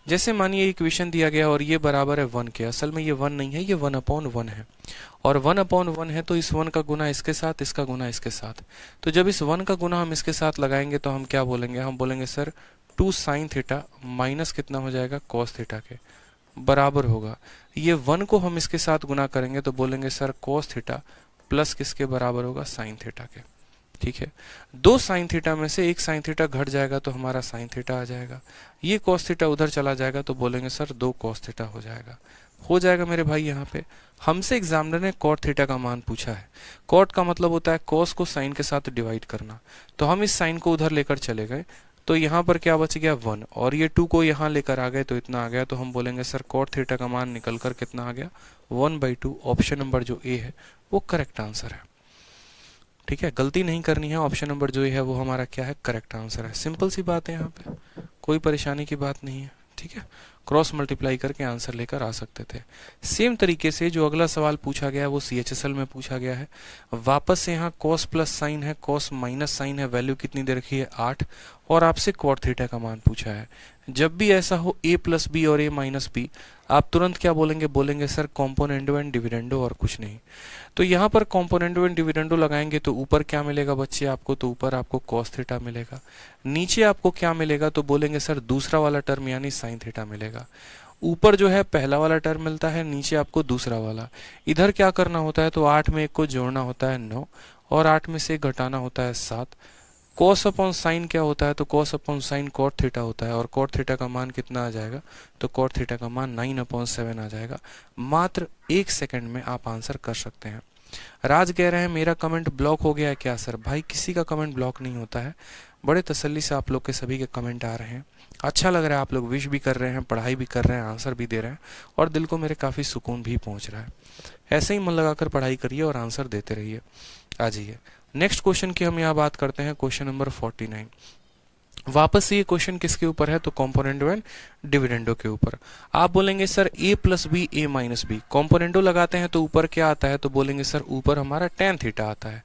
Speaker 1: जैसे मानिए इक्वेशन दिया गया और ये बराबर है 1 के, असल में ये 1 नहीं है, ये 1/1 है, और 1/1 है तो इस 1 का गुना इसके साथ, इसका गुना इसके साथ। तो जब इस 1 का गुना हम इसके साथ लगाएंगे तो हम क्या बोलेंगे, हम बोलेंगे सर 2 साइन थीटा माइनस कितना हो जाएगा, कॉस थीटा के बराबर होगा। ये 1 को हम इसके साथ गुना करेंगे तो बोलेंगे सर कॉस थीटा प्लस किसके बराबर होगा, साइन थीटा के। ठीक है, 2 साइन थीटा में से एक साइन थीटा घट जाएगा तो हमारा साइन थीटा आ जाएगा, ये कॉस थीटा उधर चला जाएगा तो बोलेंगे सर 2 कॉस थीटा हो जाएगा मेरे भाई। यहाँ पे हमसे एग्जामिनर ने कॉट थीटा का मान पूछा है। कॉट का मतलब होता है कॉस को साइन के साथ डिवाइड करना, तो हम इस साइन को उधर लेकर चले गए तो यहाँ पर क्या बच गया 1, और ये 2 को यहाँ लेकर आ गए तो इतना आ गया, तो हम बोलेंगे सर कॉट थीटा का मान निकल कर कितना आ गया, 1/2। ऑप्शन नंबर जो ए है वो करेक्ट आंसर है। ठीक है, गलती नहीं करनी है, ऑप्शन नंबर जो ए है वो हमारा क्या है, करेक्ट आंसर है। सिंपल सी बात है, यहाँ पे कोई परेशानी की बात नहीं है। ठीक है, क्रॉस मल्टीप्लाई करके आंसर लेकर आ सकते थे। सेम तरीके से जो अगला सवाल पूछा गया है वो CHSL में पूछा गया है। वापस से यहाँ कॉस प्लस साइन है, कॉस माइनस साइन है, वैल्यू कितनी दे रखी है 8, और आपसे कॉट थीटा का मान पूछा है। जब भी ऐसा हो a प्लस बी और a माइनस बी, आप तुरंत क्या बोलेंगे, बोलेंगे सर कॉम्पोनेंटो एंड डिविडेंडो और कुछ नहीं। तो यहाँ पर कॉम्पोनेंटो एंड डिविडेंडो लगाएंगे तो ऊपर क्या मिलेगा बच्चे आपको, तो ऊपर आपको कॉस थीटा मिलेगा। नीचे आपको क्या मिलेगा, तो बोलेंगे सर दूसरा वाला टर्म यानी साइन थीटा मिलेगा। ऊपर जो है पहला वाला टर्म मिलता है, नीचे आपको दूसरा वाला। इधर क्या करना होता है, तो 8 में 1 को जोड़ना होता है 9, और 8 में से 1 घटाना होता है 7। कॉस अपॉन साइन क्या होता है, तो cos upon sine cot theta होता है, और कॉट थीटा का मान कितना आ जाएगा, तो कॉट थीटा का मान 9/7 आ जाएगा। मात्र 1 सेकंड में आप आंसर कर सकते हैं। राज कह रहे हैं मेरा कमेंट ब्लॉक हो गया है क्या सर, भाई किसी का कमेंट ब्लॉक नहीं होता है, बड़े तसल्ली से आप लोग के सभी के कमेंट आ रहे हैं, अच्छा लग रहा है, आप लोग विश भी कर रहे हैं, पढ़ाई भी कर रहे हैं, आंसर भी दे रहे हैं और दिल को मेरे काफ़ी सुकून भी पहुंच रहा है। ऐसे ही मन लगाकर पढ़ाई करिए और आंसर देते रहिए। आ जाइए नेक्स्ट क्वेश्चन की हम यहाँ बात करते हैं, क्वेश्चन नंबर 49। वापस से ये क्वेश्चन किसके ऊपर है, तो कॉम्पोनेंडो एंड डिविडेंडो के ऊपर। आप बोलेंगे sir a plus b a minus b, componendo लगाते हैं तो ऊपर क्या आता है, तो बोलेंगे सर ऊपर हमारा tan थीटा आता है,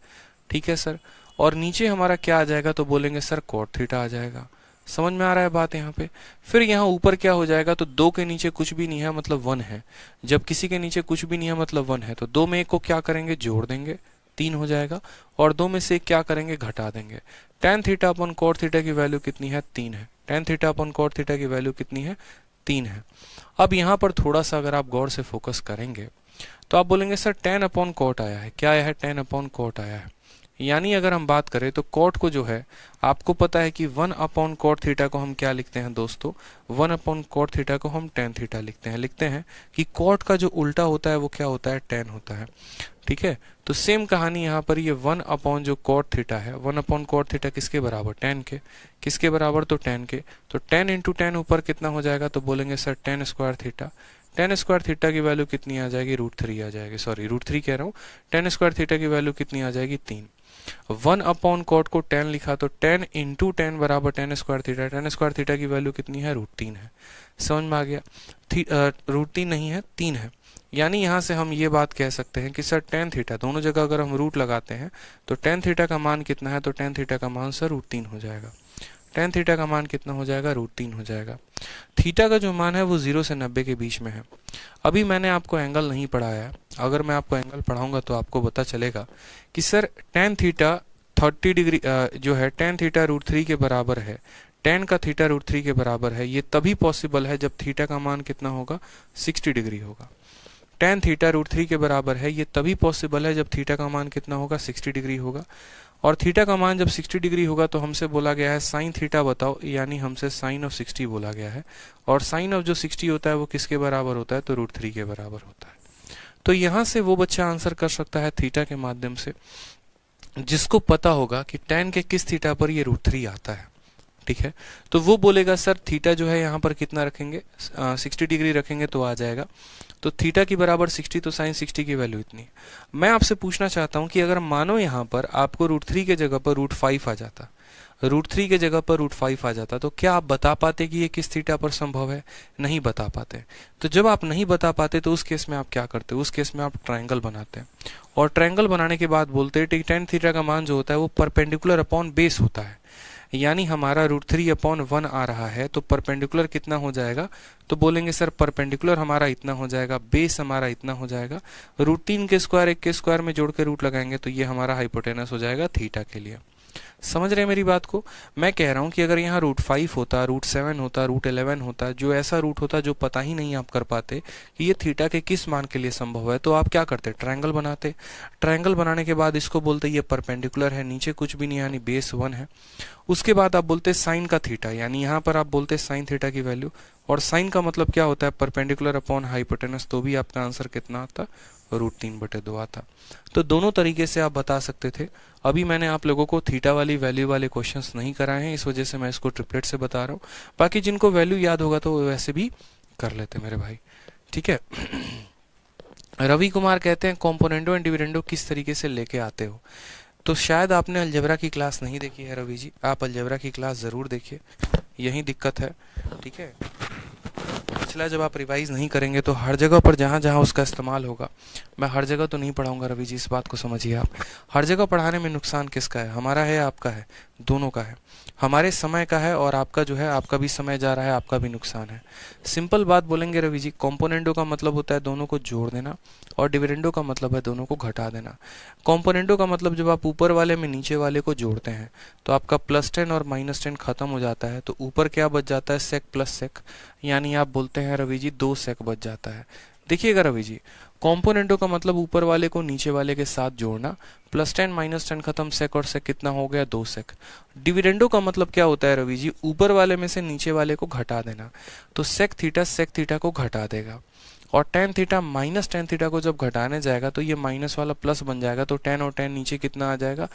Speaker 1: ठीक है सर, और नीचे हमारा क्या आ जाएगा, तो बोलेंगे सर cot थीटा आ जाएगा। समझ में आ रहा है बात यहाँ पे। फिर यहाँ ऊपर क्या हो जाएगा, तो 2 के नीचे कुछ भी नहीं है मतलब 1 है, जब किसी के नीचे कुछ भी नहीं है मतलब 1 है, तो 2 में 1 को क्या करेंगे, जोड़ देंगे, 3 हो जाएगा, और 2 में से 1 क्या करेंगे, घटा देंगे। tan थीटा अपन cot थीटा की वैल्यू कितनी है, 3 है। tan थीटा अपन cot थीटा की वैल्यू कितनी है, 3 है। अब यहाँ पर थोड़ा सा अगर आप गौर से फोकस करेंगे तो आप बोलेंगे सर tan अपॉन cot आया है, क्या आया है, tan अपॉन cot आया है। यानी अगर हम बात करें तो cot को जो है, आपको पता है कि 1 अपॉन cot थीटा को हम क्या लिखते हैं दोस्तों, 1 अपॉन cot थीटा को हम tan थीटा लिखते हैं कि cot का जो उल्टा होता है वो क्या होता है, tan होता है, ठीक है। तो सेम कहानी यहाँ पर ये 1 अपॉन जो cot थीटा है, 1 अपॉन cot थीटा किसके बराबर, tan के, किसके बराबर, तो tan के, तो tan इंटू tan ऊपर कितना हो जाएगा, तो बोलेंगे sir tan square theta. tan square theta की वैल्यू कितनी आ जाएगी, √3 आ जाएगी, सॉरी √3 कह रहा हूँ, tan स्क्वायर थीटा की वैल्यू कितनी आ जाएगी, 3। 1 अपॉन cot को tan लिखा तो tan इंटू tan बराबर tan square theta, tan square theta की वैल्यू कितनी है, √3 है। समझ में आ गया, √3 नहीं है, 3 है। यानी यहाँ से हम ये बात कह सकते हैं कि सर tan थीटा, दोनों जगह अगर हम रूट लगाते हैं तो tan थीटा का मान कितना है, तो tan थीटा का मान सर √3 हो जाएगा। tan थीटा का मान कितना हो जाएगा, √3 हो जाएगा। थीटा का जो मान है वो 0 से 90 के बीच में है। अभी मैंने आपको एंगल नहीं पढ़ाया है, अगर मैं आपको एंगल पढ़ाऊंगा तो आपको पता चलेगा कि सर tan थीटा 30 डिग्री जो है, tan थीटा √3 के बराबर है, tan का थीटा √3 के बराबर है, ये तभी पॉसिबल है जब थीटा का मान कितना होगा, 60 डिग्री होगा। tan थीटा √3 के बराबर है, ये तभी पॉसिबल है जब थीटा का मान कितना होगा, 60 डिग्री होगा। और थीटा का मान जब 60 डिग्री होगा तो हमसे बोला गया है साइन थीटा बताओ, यानी हमसे साइन ऑफ 60 बोला गया है, और साइन ऑफ जो 60 होता है वो किसके बराबर होता है, तो √3 के बराबर होता है। तो यहाँ से वो बच्चा आंसर कर सकता है थीटा के माध्यम से जिसको पता होगा कि tan के किस थीटा पर ये √3 आता है, ठीक है। तो वो बोलेगा सर थीटा जो है यहाँ पर कितना रखेंगे, 60 डिग्री रखेंगे तो आ जाएगा, तो थीटा की बराबर 60, तो साइन 60 की वैल्यू इतनी है। मैं आपसे पूछना चाहता हूँ कि अगर मानो यहाँ पर आपको √3 के जगह पर √5 आ जाता, √3 के जगह पर √5 आ जाता, तो क्या आप बता पाते कि ये किस थीटा पर संभव है, नहीं बता पाते। तो जब आप नहीं बता पाते तो उस केस में आप क्या करते, उस केस में आप ट्रायंगल बनाते हैं, और ट्रायंगल बनाने के बाद बोलते हैं tan थीटा का मान जो होता है वो परपेंडिकुलर अपॉन बेस होता है। यानी हमारा √3 अपॉन 1 आ रहा है, तो परपेंडिकुलर कितना हो जाएगा, तो बोलेंगे सर परपेंडिकुलर हमारा इतना हो जाएगा, बेस हमारा इतना हो जाएगा, √3 के स्क्वायर 1 के स्क्वायर में जोड़ के रूट लगाएंगे तो ये हमारा हाइपोटेनस हो जाएगा थीटा के लिए। समझ रहे हैं मेरी बात को। मैं कह रहा हूं कि अगर यहाँ √5 होता, √7 होता, √11 होता, जो ऐसा रूट होता जो पता ही नहीं आप कर पाते कि ये थीटा के किस मान के लिए संभव है, तो आप क्या करते, ट्रायंगल बनाते। ट्रायंगल बनाने के बाद इसको बोलते ये परपेंडिकुलर है, नीचे कुछ भी नहीं यानी बेस 1 है। उसके बाद आप बोलते साइन का थीटा, यानी यहाँ पर आप बोलते साइन थीटा की वैल्यू, और साइन का मतलब क्या होता है, परपेंडिकुलर अपॉन हाइपोटेनस, तो भी आपका आंसर कितना आता, √3/2 आता। तो दोनों तरीके से आप बता सकते थे। अभी मैंने आप लोगों को थीटा वाली वैल्यू वाले क्वेश्चंस नहीं कराए हैं, इस वजह से मैं इसको ट्रिपलेट से बता रहा हूँ। बाकी जिनको वैल्यू याद होगा तो वैसे भी कर लेते मेरे भाई, ठीक है। रवि कुमार कहते हैं कॉम्पोनेंडो एंड डिविडेंडो किस तरीके से लेके आते हो, तो शायद आपने अलजेब्रा की क्लास नहीं देखी है रवि जी, आप अलजेब्रा की क्लास जरूर देखिए, यही दिक्कत है, ठीक है। पिछला जब आप रिवाइज नहीं करेंगे तो हर जगह पर जहाँ जहाँ उसका इस्तेमाल होगा, मैं हर जगह तो नहीं पढ़ाऊंगा रवि जी, इस बात को समझिए आप। हर जगह पढ़ाने में नुकसान किसका है, हमारा है या आपका है, दोनों का है। हमारे समय का है और आपका जो है, आपका भी समय जा रहा है, आपका भी नुकसान है। सिंपल बात बोलेंगे रवि जी, कॉम्पोनेंडो का मतलब होता है दोनों को जोड़ देना, और डिविडेंडो का मतलब है दोनों को घटा देना। कॉम्पोनेंडो का मतलब जब आप ऊपर वाले में नीचे वाले को जोड़ते हैं तो आपका +10 और -10 खत्म हो जाता है, तो ऊपर क्या बच जाता है, सेक प्लस सेक, यानी आप बोलते हैं रवि जी 2 सेक बच जाता है। देखिएगा रवि जी, कॉम्पोनेंटो का मतलब ऊपर वाले को नीचे वाले के साथ जोड़ना, +10 -10 खत्म, सेक और सेक कितना हो गया, 2 सेक। डिविडेंडो का मतलब क्या होता है रवि जी, ऊपर वाले में से नीचे वाले को घटा देना, तो सेक थीटा को घटा देगा, और tan थीटा -tan थीटा को जब घटाने जाएगा तो ये माइनस वाला प्लस बन जाएगा, तो tan और tan नीचे कितना आ जाएगा,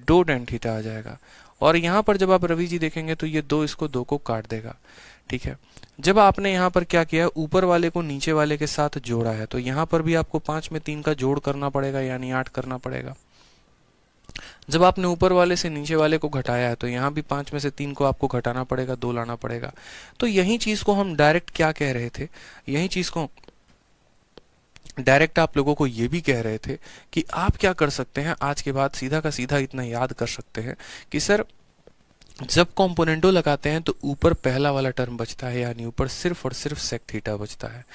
Speaker 1: 2 tan थीटा आ जाएगा, और यहाँ पर जब आप रवि जी देखेंगे तो ये 2 इसको 2 को काट देगा, ठीक है। जब आपने यहाँ पर क्या किया, ऊपर वाले को नीचे वाले के साथ जोड़ा है, तो यहाँ पर भी आपको 5 में 3 का जोड़ करना पड़ेगा, यानी 8 करना पड़ेगा। जब आपने ऊपर वाले से नीचे वाले को घटाया है तो यहाँ भी 5 में से 3 को आपको घटाना पड़ेगा, 2 लाना पड़ेगा। तो यही चीज को हम डायरेक्ट क्या कह रहे थे, यही चीज को डायरेक्ट आप लोगों को ये भी कह रहे थे कि आप क्या कर सकते हैं, आज के बाद सीधा का सीधा इतना याद कर सकते हैं कि सर जब कॉम्पोनेंटो लगाते हैं तो ऊपर पहला वाला टर्म बचता है, यानी ऊपर सिर्फ और सिर्फ सेक थीटा बचता है,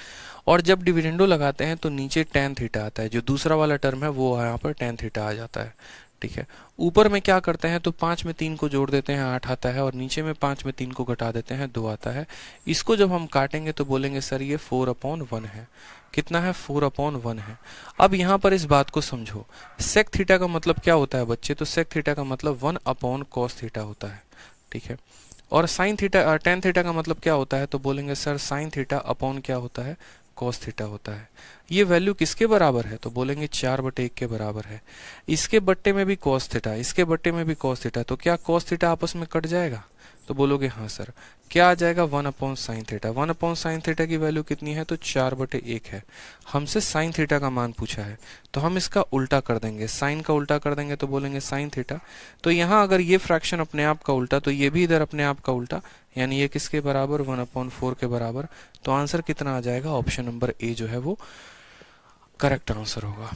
Speaker 1: और जब डिविडेंडो लगाते हैं तो नीचे टेन थीटा आता है, जो दूसरा वाला टर्म है वो यहाँ पर टेन थीटा आ जाता है, ठीक है। ऊपर में क्या करते हैं तो 5 में 3 को जोड़ देते हैं, 8 आता है, और नीचे में 5 में 3 को घटा देते हैं, 2 आता है। इसको जब हम काटेंगे तो बोलेंगे सर ये 4/1 है। कितना है, 4/1 है। अब यहाँ पर इस बात को समझो, सेक थीटा का मतलब क्या होता है बच्चे, तो सेक थीटा का मतलब 1/cos थीटा होता है, ठीक है। और साइन थीटा टेन थीटा का मतलब क्या होता है, तो बोलेंगे सर साइन थीटा अपॉन क्या होता है, कॉस थीटा होता है। ये वैल्यू किसके बराबर है, तो बोलेंगे 4/1 के बराबर है। इसके बट्टे में भी कॉस थीटा, इसके बट्टे में भी कॉस थीटा, तो क्या कॉस थीटा आपस में कट जाएगा, तो बोलोगे हाँ सर। क्या आ जाएगा, 1/sin थीटा। 1/sin थीटा की वैल्यू कितनी है, तो 4/1 है। हमसे साइन थीटा का मान पूछा है, तो हम इसका उल्टा कर देंगे, साइन का उल्टा कर देंगे, तो बोलेंगे साइन थीटा। तो यहाँ अगर ये फ्रैक्शन अपने आप का उल्टा, तो ये भी इधर अपने आप का उल्टा, यानी ये किसके बराबर, 1/4 के बराबर। तो आंसर कितना आ जाएगा, ऑप्शन नंबर ए जो है वो करेक्ट आंसर होगा,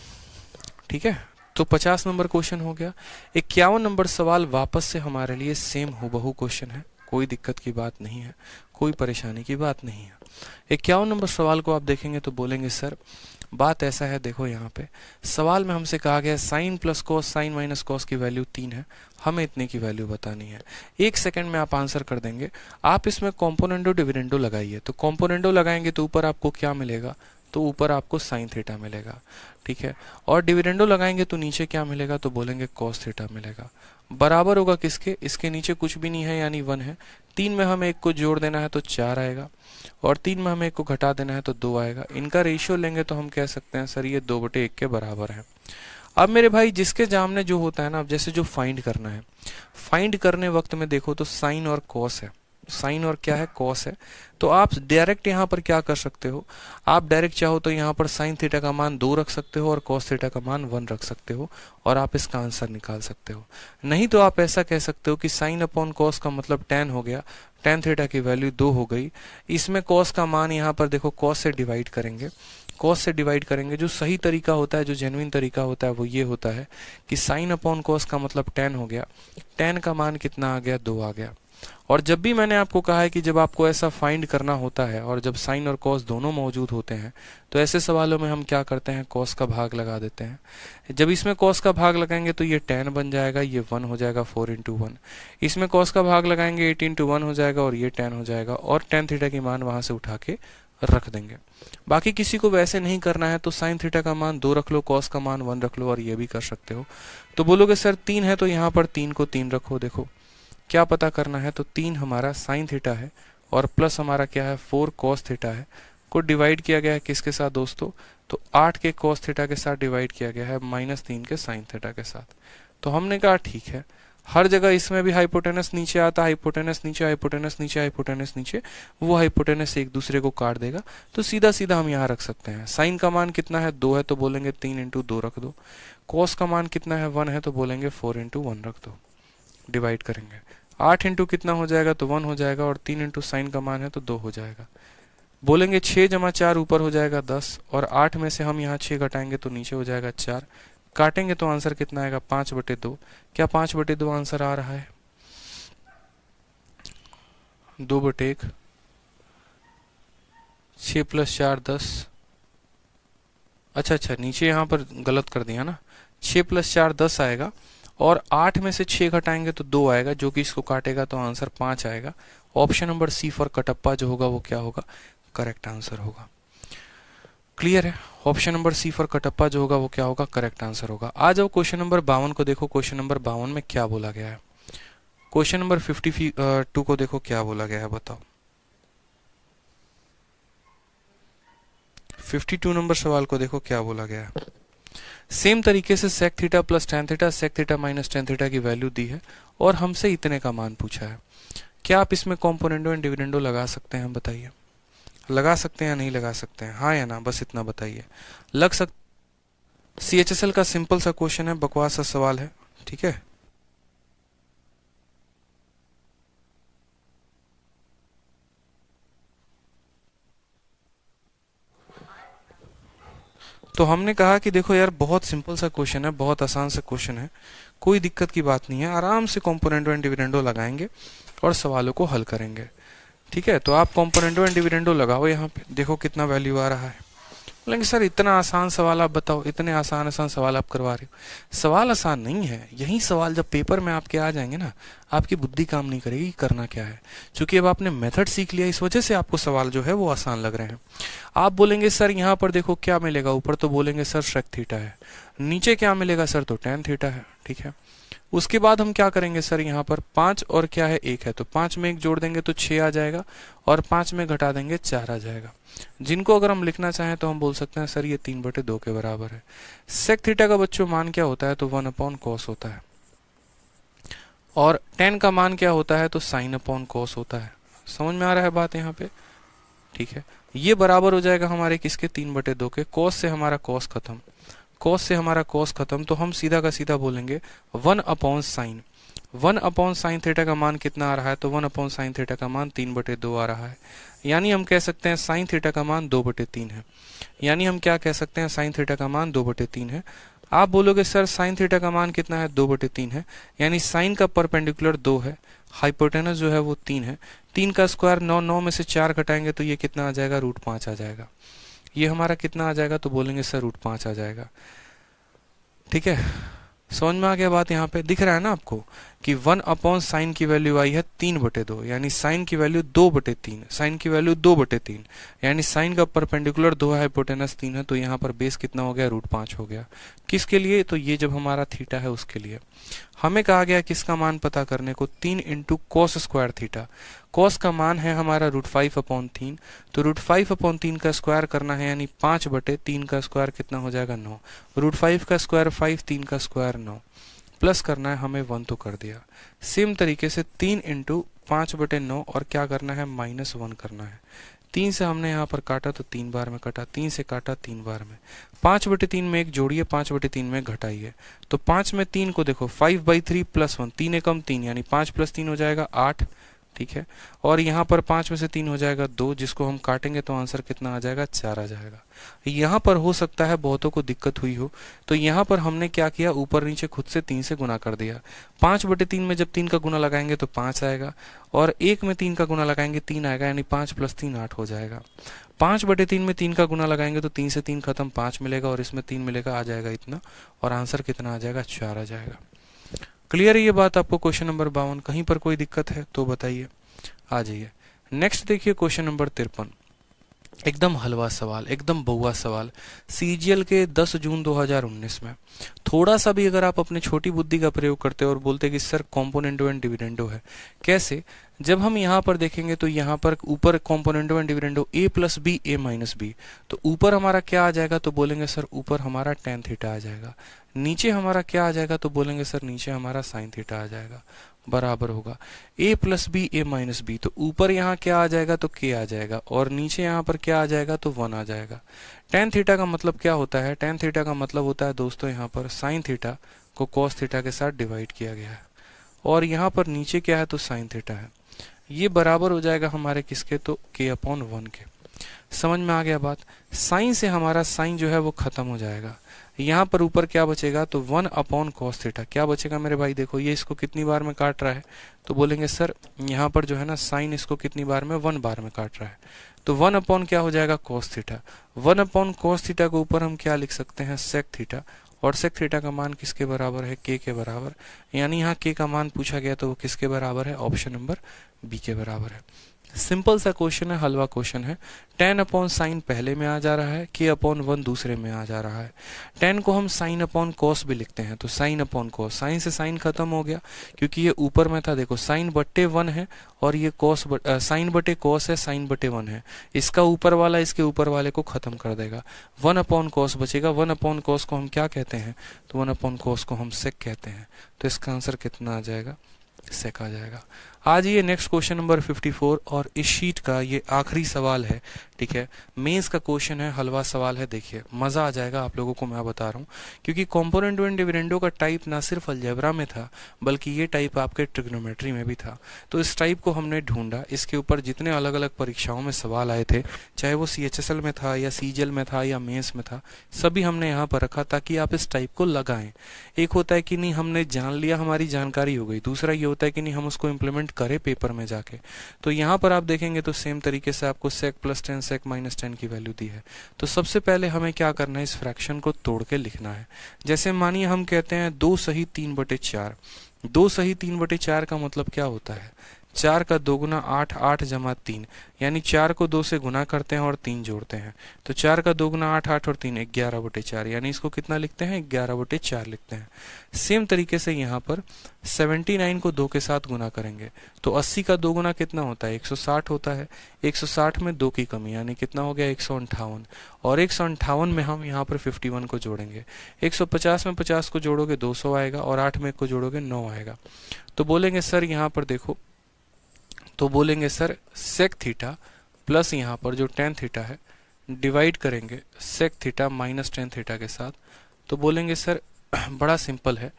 Speaker 1: ठीक है। तो 50 नंबर क्वेश्चन हो गया। 51 नंबर सवाल वापस से हमारे लिए सेम हूबहू क्वेश्चन है, कोई दिक्कत की बात नहीं है, कोई परेशानी की बात नहीं है। 51 नंबर सवाल को आप देखेंगे तो बोलेंगे सर बात ऐसा है, देखो यहाँ पे सवाल में हमसे कहा गया sine plus cos, sine minus cos की वैल्यू 3 है, हमें इतने की वैल्यू बतानी है। 1 सेकंड में आप आंसर कर देंगे। आप इसमें कॉम्पोनेंटो डिविडेंडो लगाइए, तो कॉम्पोनेंटो लगाएंगे तो ऊपर आपको क्या मिलेगा, तो ऊपर आपको साइन थीटा मिलेगा, ठीक है। और डिविडेंडो लगाएंगे तो नीचे क्या मिलेगा, तो बोलेंगे कॉस थीटा मिलेगा। बराबर होगा किसके, इसके नीचे कुछ भी नहीं है यानी 1 है। 3 में हमें 1 को जोड़ देना है तो 4 आएगा, और 3 में हमें 1 को घटा देना है तो 2 आएगा। इनका रेशियो लेंगे तो हम कह सकते हैं सर ये 2/1 के बराबर है। अब मेरे भाई जिसके सामने जो होता है ना, अब जैसे जो फाइंड करना है, फाइंड करने वक्त में देखो तो साइन और कॉस है, साइन और क्या है, कॉस है। तो आप डायरेक्ट यहाँ पर क्या कर सकते हो, आप डायरेक्ट चाहो तो यहाँ पर साइन थीटा का मान 2 रख सकते हो और कॉस थीटा का मान 1 रख सकते हो, और आप इसका आंसर निकाल सकते हो। नहीं तो आप ऐसा कह सकते हो कि साइन अपॉन कॉस का मतलब tan हो गया, tan थीटा की वैल्यू 2 हो गई। इसमें कॉस का मान यहाँ पर देखो कॉस से डिवाइड करेंगे, कॉस से डिवाइड करेंगे। जो सही तरीका होता है, जो जेन्युइन तरीका होता है वो ये होता है कि साइन अपॉन कॉस का मतलब tan हो गया, tan का मान कितना आ गया, 2 आ गया। और जब भी मैंने आपको कहा है कि जब आपको ऐसा फाइंड करना होता है और जब साइन और कॉस दोनों मौजूद होते हैं तो ऐसे सवालों में हम क्या करते हैं, कॉस का भाग लगा देते हैं। जब इसमें कॉस का भाग लगाएंगे तो ये tan बन जाएगा, ये 1 हो जाएगा 4 × 1। इसमें कॉस का भाग लगाएंगे 8 × 1 हो जाएगा और ये tan हो जाएगा, और tan थीटा की मान वहां से उठा के रख देंगे। बाकी किसी को वैसे नहीं करना है तो साइन थीटा का मान 2 रख लो, कॉस का मान 1 रख लो, और ये भी कर सकते हो। तो बोलोगे सर 3 है तो यहाँ पर 3 को 3 रखो। देखो क्या पता करना है, तो 3 हमारा साइन थीटा है और प्लस हमारा क्या है, 4 कॉस थीटा है, को डिवाइड किया गया है किसके साथ दोस्तों, तो 8 के कॉस थीटा के साथ डिवाइड किया गया है -3 के साइन थीटा के साथ। तो हमने कहा ठीक है, हर जगह इसमें भी हाइपोटेनस नीचे आता, हाइपोटेनस नीचे, हाइपोटेनस नीचे, हाइपोटेनस नीचे, वो हाइपोटेनस एक दूसरे को काट देगा। तो सीधा सीधा हम यहाँ रख सकते हैं। साइन का मान कितना है, 2 है, तो बोलेंगे 3 × 2 रख दो। कॉस का मान कितना है, 1 है, तो बोलेंगे 4 × 1 रख दो। डिवाइड करेंगे, 8 × कितना हो जाएगा, तो 1 हो जाएगा, और 3 × साइन का मान है तो 2 हो जाएगा। बोलेंगे 6 × 4 ऊपर हो जाएगा 10, और 8 में से हम यहाँ 6 घटाएंगे तो नीचे हो जाएगा 4। काटेंगे तो आंसर कितना आएगा, 5/2। क्या 5/2 आंसर आ रहा है, 2/1, 6 + 4 10। अच्छा, नीचे यहाँ पर गलत कर दिया ना, 6 + 4 10 आएगा, और 8 में से 6 घटाएंगे तो 2 आएगा, जो कि इसको काटेगा तो आंसर 5 आएगा। Option number C for Kattappa जो होगा वो क्या होगा, करेक्ट आंसर होगा। क्लियर है, option number C for Kattappa जो होगा वो क्या होगा, करेक्ट आंसर होगा। आ जाओ क्वेश्चन नंबर 52 को देखो, क्वेश्चन नंबर 52 में क्या बोला गया है। क्वेश्चन नंबर 52 को देखो क्या बोला गया है, बताओ। 52 नंबर सवाल को देखो क्या बोला गया है। सेम तरीके से sec theta plus tan theta, sec theta minus tan theta की वैल्यू दी है और हमसे इतने का मान पूछा है। क्या आप इसमें कॉम्पोनेंडो एंड डिविडेंडो लगा सकते हैं? बताइए, लगा सकते हैं या नहीं लगा सकते हैं? हाँ या ना, बस इतना बताइए। लग सक CHSL का सिंपल सा क्वेश्चन है, बकवास सा सवाल है, ठीक है। तो हमने कहा कि देखो यार, बहुत सिंपल सा क्वेश्चन है, बहुत आसान सा क्वेश्चन है, कोई दिक्कत की बात नहीं है, आराम से कॉम्पोनेंडो एंड डिविडेंडो लगाएंगे और सवालों को हल करेंगे, ठीक है। तो आप कॉम्पोनेंडो एंड डिविडेंडो लगाओ, यहाँ पे देखो कितना वैल्यू आ रहा है। बोलेंगे सर इतना आसान सवाल आप बताओ, इतने आसान आसान सवाल आप करवा रहे हो। सवाल आसान नहीं है, यही सवाल जब पेपर में आपके आ जाएंगे ना, आपकी बुद्धि काम नहीं करेगी करना क्या है, क्योंकि अब आपने मेथड सीख लिया, इस वजह से आपको सवाल जो है वो आसान लग रहे हैं। आप बोलेंगे सर यहाँ पर देखो क्या मिलेगा, ऊपर तो बोलेंगे सर सेक थीटा है, नीचे क्या मिलेगा सर, तो टेन थीटा है, ठीक है। उसके बाद हम क्या करेंगे सर, यहाँ पर 5 और क्या है 1 है, तो 5 में 1 जोड़ देंगे तो 6 आ जाएगा और 5 में घटा देंगे 4 आ जाएगा। जिनको अगर हम लिखना चाहें तो हम बोल सकते हैं सर ये 3/2 के बराबर है। सेक थीटा का बच्चों मान क्या होता है, तो 1/cos होता है, और tan का मान क्या होता है, तो sin/cos होता है। समझ में आ रहा है बात यहाँ पे, ठीक है। ये बराबर हो जाएगा हमारे किसके, 3/2 के। cos से हमारा cos खत्म, cos से हमारा cos खत्म, तो हम सीधा का सीधा बोलेंगे 1/sin। 1/sin थीटा का मान कितना आ रहा है, तो 1/sin थीटा का मान 3/2 आ रहा है। यानी हम कह सकते हैं sin थीटा का मान 2/3 है। यानी हम क्या कह सकते हैं, sin थीटा का मान 2/3 है। आप बोलोगे सर sin थीटा का मान कितना है, 2/3 है, यानी sin का परपेंडिकुलर 2 है, हाइपोटेनस जो है वो 3 है, 3 का स्क्वायर 9, 9 में से 4 घटाएंगे तो ये कितना आ जाएगा, √5 आ जाएगा। ये हमारा कितना आ जाएगा, तो बोलेंगे सर √5 आ जाएगा, ठीक है। समझ में आ गया बात, यहाँ पे दिख रहा है ना आपको कि 1/sin की वैल्यू आई है 3/2, यानी sin की वैल्यू 2/3, sin की वैल्यू 2/3, यानी sin का परपेंडिकुलर 2 है, हाइपोटेनस 3 है, तो यहाँ पर बेस कितना हो गया, √5 हो गया। किसके लिए, तो ये जब हमारा थीटा है उसके लिए। हमें कहा गया किसका मान पता करने को, 3 × cos² थीटा। cos का मान है हमारा √5/3, तो √5/3 का स्क्वायर करना है, यानी 5/3 का स्क्वायर कितना हो जाएगा, 9। √5 का स्क्वायर 5, 3 का स्क्वायर 9, प्लस करना है हमें 1 तो कर दिया। सेम तरीके से 3 × 5/9 और क्या करना है, -1 करना है। 3 से हमने यहाँ पर काटा तो 3 बार में कटा, 3 से काटा 3 बार में, 5/3 में 1 जोड़िए, 5/3 में घटाइए, तो 5 में 3 को देखो 5/3 + 1, 3 एकम 3, यानी 5 + 3 हो जाएगा 8, ठीक है। और यहाँ पर 5 में से 3 हो जाएगा 2, जिसको हम काटेंगे तो आंसर कितना आ जाएगा, 4 आ जाएगा। यहाँ पर हो सकता है बहुतों को दिक्कत हुई हो, तो यहाँ पर हमने क्या किया, ऊपर नीचे खुद से 3 से गुना कर दिया। 5/3 में जब 3 का गुना लगाएंगे तो 5 आएगा, और 1 में 3 का गुना लगाएंगे 3 आएगा, यानी 5 + 3 8 हो जाएगा। 5/3 में 3 का गुना लगाएंगे तो 3 से 3 खत्म, 5 मिलेगा और इसमें 3 मिलेगा, आ जाएगा इतना, और आंसर कितना आ जाएगा, 4 आ जाएगा। क्लियर है ये बात आपको? क्वेश्चन नंबर 52 कहीं पर कोई दिक्कत है तो बताइए, आ जाइए। नेक्स्ट देखिए क्वेश्चन नंबर 53, एकदम हलवा सवाल, एकदम बउआ सवाल, सीजीएल के 10 जून 2019 में। थोड़ा सा भी अगर आप अपने छोटी बुद्धि का प्रयोग करते हो और बोलते कि सर कॉम्पोनेंडो एंड डिविडेंडो है, कैसे? जब हम यहाँ पर देखेंगे तो यहाँ पर ऊपर componendo and dividendo a + b a - b, तो ऊपर हमारा क्या आ जाएगा, तो बोलेंगे सर ऊपर हमारा tan थीटा आ जाएगा। नीचे हमारा क्या आ जाएगा, तो बोलेंगे सर नीचे हमारा sin थीटा आ जाएगा, बराबर होगा a + b a - b, तो ऊपर यहाँ क्या आ जाएगा, तो k आ जाएगा, और नीचे यहाँ पर क्या आ जाएगा, तो 1 आ जाएगा। tan थीटा का मतलब क्या होता है, tan थीटा का मतलब होता है दोस्तों यहाँ पर sin थीटा को cos थीटा के साथ डिवाइड किया गया है, और यहाँ पर नीचे क्या है, तो sin थीटा है। ये बराबर हो जाएगा हमारे किसके, तो k/1 के। समझ में आ गया बात? साइन से हमारा साइन जो है वो खत्म हो जाएगा, यहाँ पर ऊपर क्या बचेगा, तो 1/cos थीटा। क्या बचेगा मेरे भाई, देखो ये इसको कितनी बार में काट रहा है, तो बोलेंगे सर यहाँ पर जो है ना साइन इसको कितनी बार में, 1 बार में काट रहा है, तो 1/ क्या हो जाएगा, cos थीटा। 1/cos थीटा के ऊपर हम क्या लिख सकते हैं, sec थीटा, और sec थीटा का मान किसके बराबर है, k के बराबर, यानी यहाँ k का मान पूछा गया तो वो किसके बराबर है, ऑप्शन नंबर बी के बराबर है। सिंपल सा क्वेश्चन है, हलवा क्वेश्चन है। 10 अपॉन साइन पहले में आ जा रहा है, k अपॉन 1 दूसरे में आ जा रहा है। 10 को हम साइन अपॉन कॉस भी लिखते हैं, तो साइन अपॉन कॉस, साइन से साइन खत्म हो गया क्योंकि ये ऊपर में था। देखो साइन बट्टे 1 है और ये कॉस साइन बटे कॉस है, साइन बटे 1 है। इसका ऊपर वाला इसके ऊपर वाले को खत्म कर देगा, 1 अपॉन कॉस बचेगा। 1 अपॉन कॉस को हम क्या कहते हैं, तो 1 अपॉन कॉस को हम सेक कहते हैं। तो इसका आंसर कितना आ जाएगा, सेक आ जाएगा। आज ये नेक्स्ट क्वेश्चन नंबर 54 और इस शीट का ये आखिरी सवाल है, ठीक है। मेंस का क्वेश्चन है, हलवा सवाल है। देखिए मजा आ जाएगा आप लोगों को, मैं बता रहा हूँ, क्योंकि कंपोनेंट एंड डिविडेंडो का टाइप ना सिर्फ अलजेब्रा में था बल्कि ये टाइप आपके ट्रिग्नोमेट्री में भी था। तो इस टाइप को हमने ढूंढा, इसके ऊपर जितने अलग अलग परीक्षाओं में सवाल आए थे, चाहे वो CHSL में था या CGL में था या मेंस में था, सभी हमने यहाँ पर रखा ताकि आप इस टाइप को लगाएं। एक होता है कि नहीं हमने जान लिया, हमारी जानकारी हो गई, दूसरा ये होता है कि नहीं हम उसको इम्प्लीमेंट करें पेपर में जाके। तो यहाँ पर आप देखेंगे तो सेम तरीके से आपको sec + 10 sec - 10 की वैल्यू दी है। तो सबसे पहले हमें क्या करना है, इस फ्रैक्शन को तोड़ के लिखना है। जैसे मानिए हम कहते हैं 2 सही 3/4। 2 सही 3/4 का मतलब क्या होता है, 4 का 2 गुना 8, 8 जमा 3, यानी 4 को 2 से गुना करते हैं और 3 जोड़ते हैं। तो 4 का 2 गुना 8, 8 और 3 11/4, यानी इसको कितना लिखते हैं, 11/4 लिखते हैं। सेम तरीके से यहाँ पर 79 को 2 के साथ गुना करेंगे तो 80 का 2 गुना कितना होता है, 160 होता है। 160 में 2 की कमी यानी कितना हो गया, 158। और 158 में हम यहाँ पर 51 को जोड़ेंगे। 150 में 50 को जोड़ोगे 200 आएगा और 8 में 1 को जोड़ोगे 9 आएगा। तो बोलेंगे सर यहाँ पर देखो, तो बोलेंगे सर सेक थीटा प्लस यहाँ पर जो टेन थीटा है डिवाइड करेंगे sec theta minus tan theta के साथ। तो बोलेंगे सर बड़ा सिंपल है,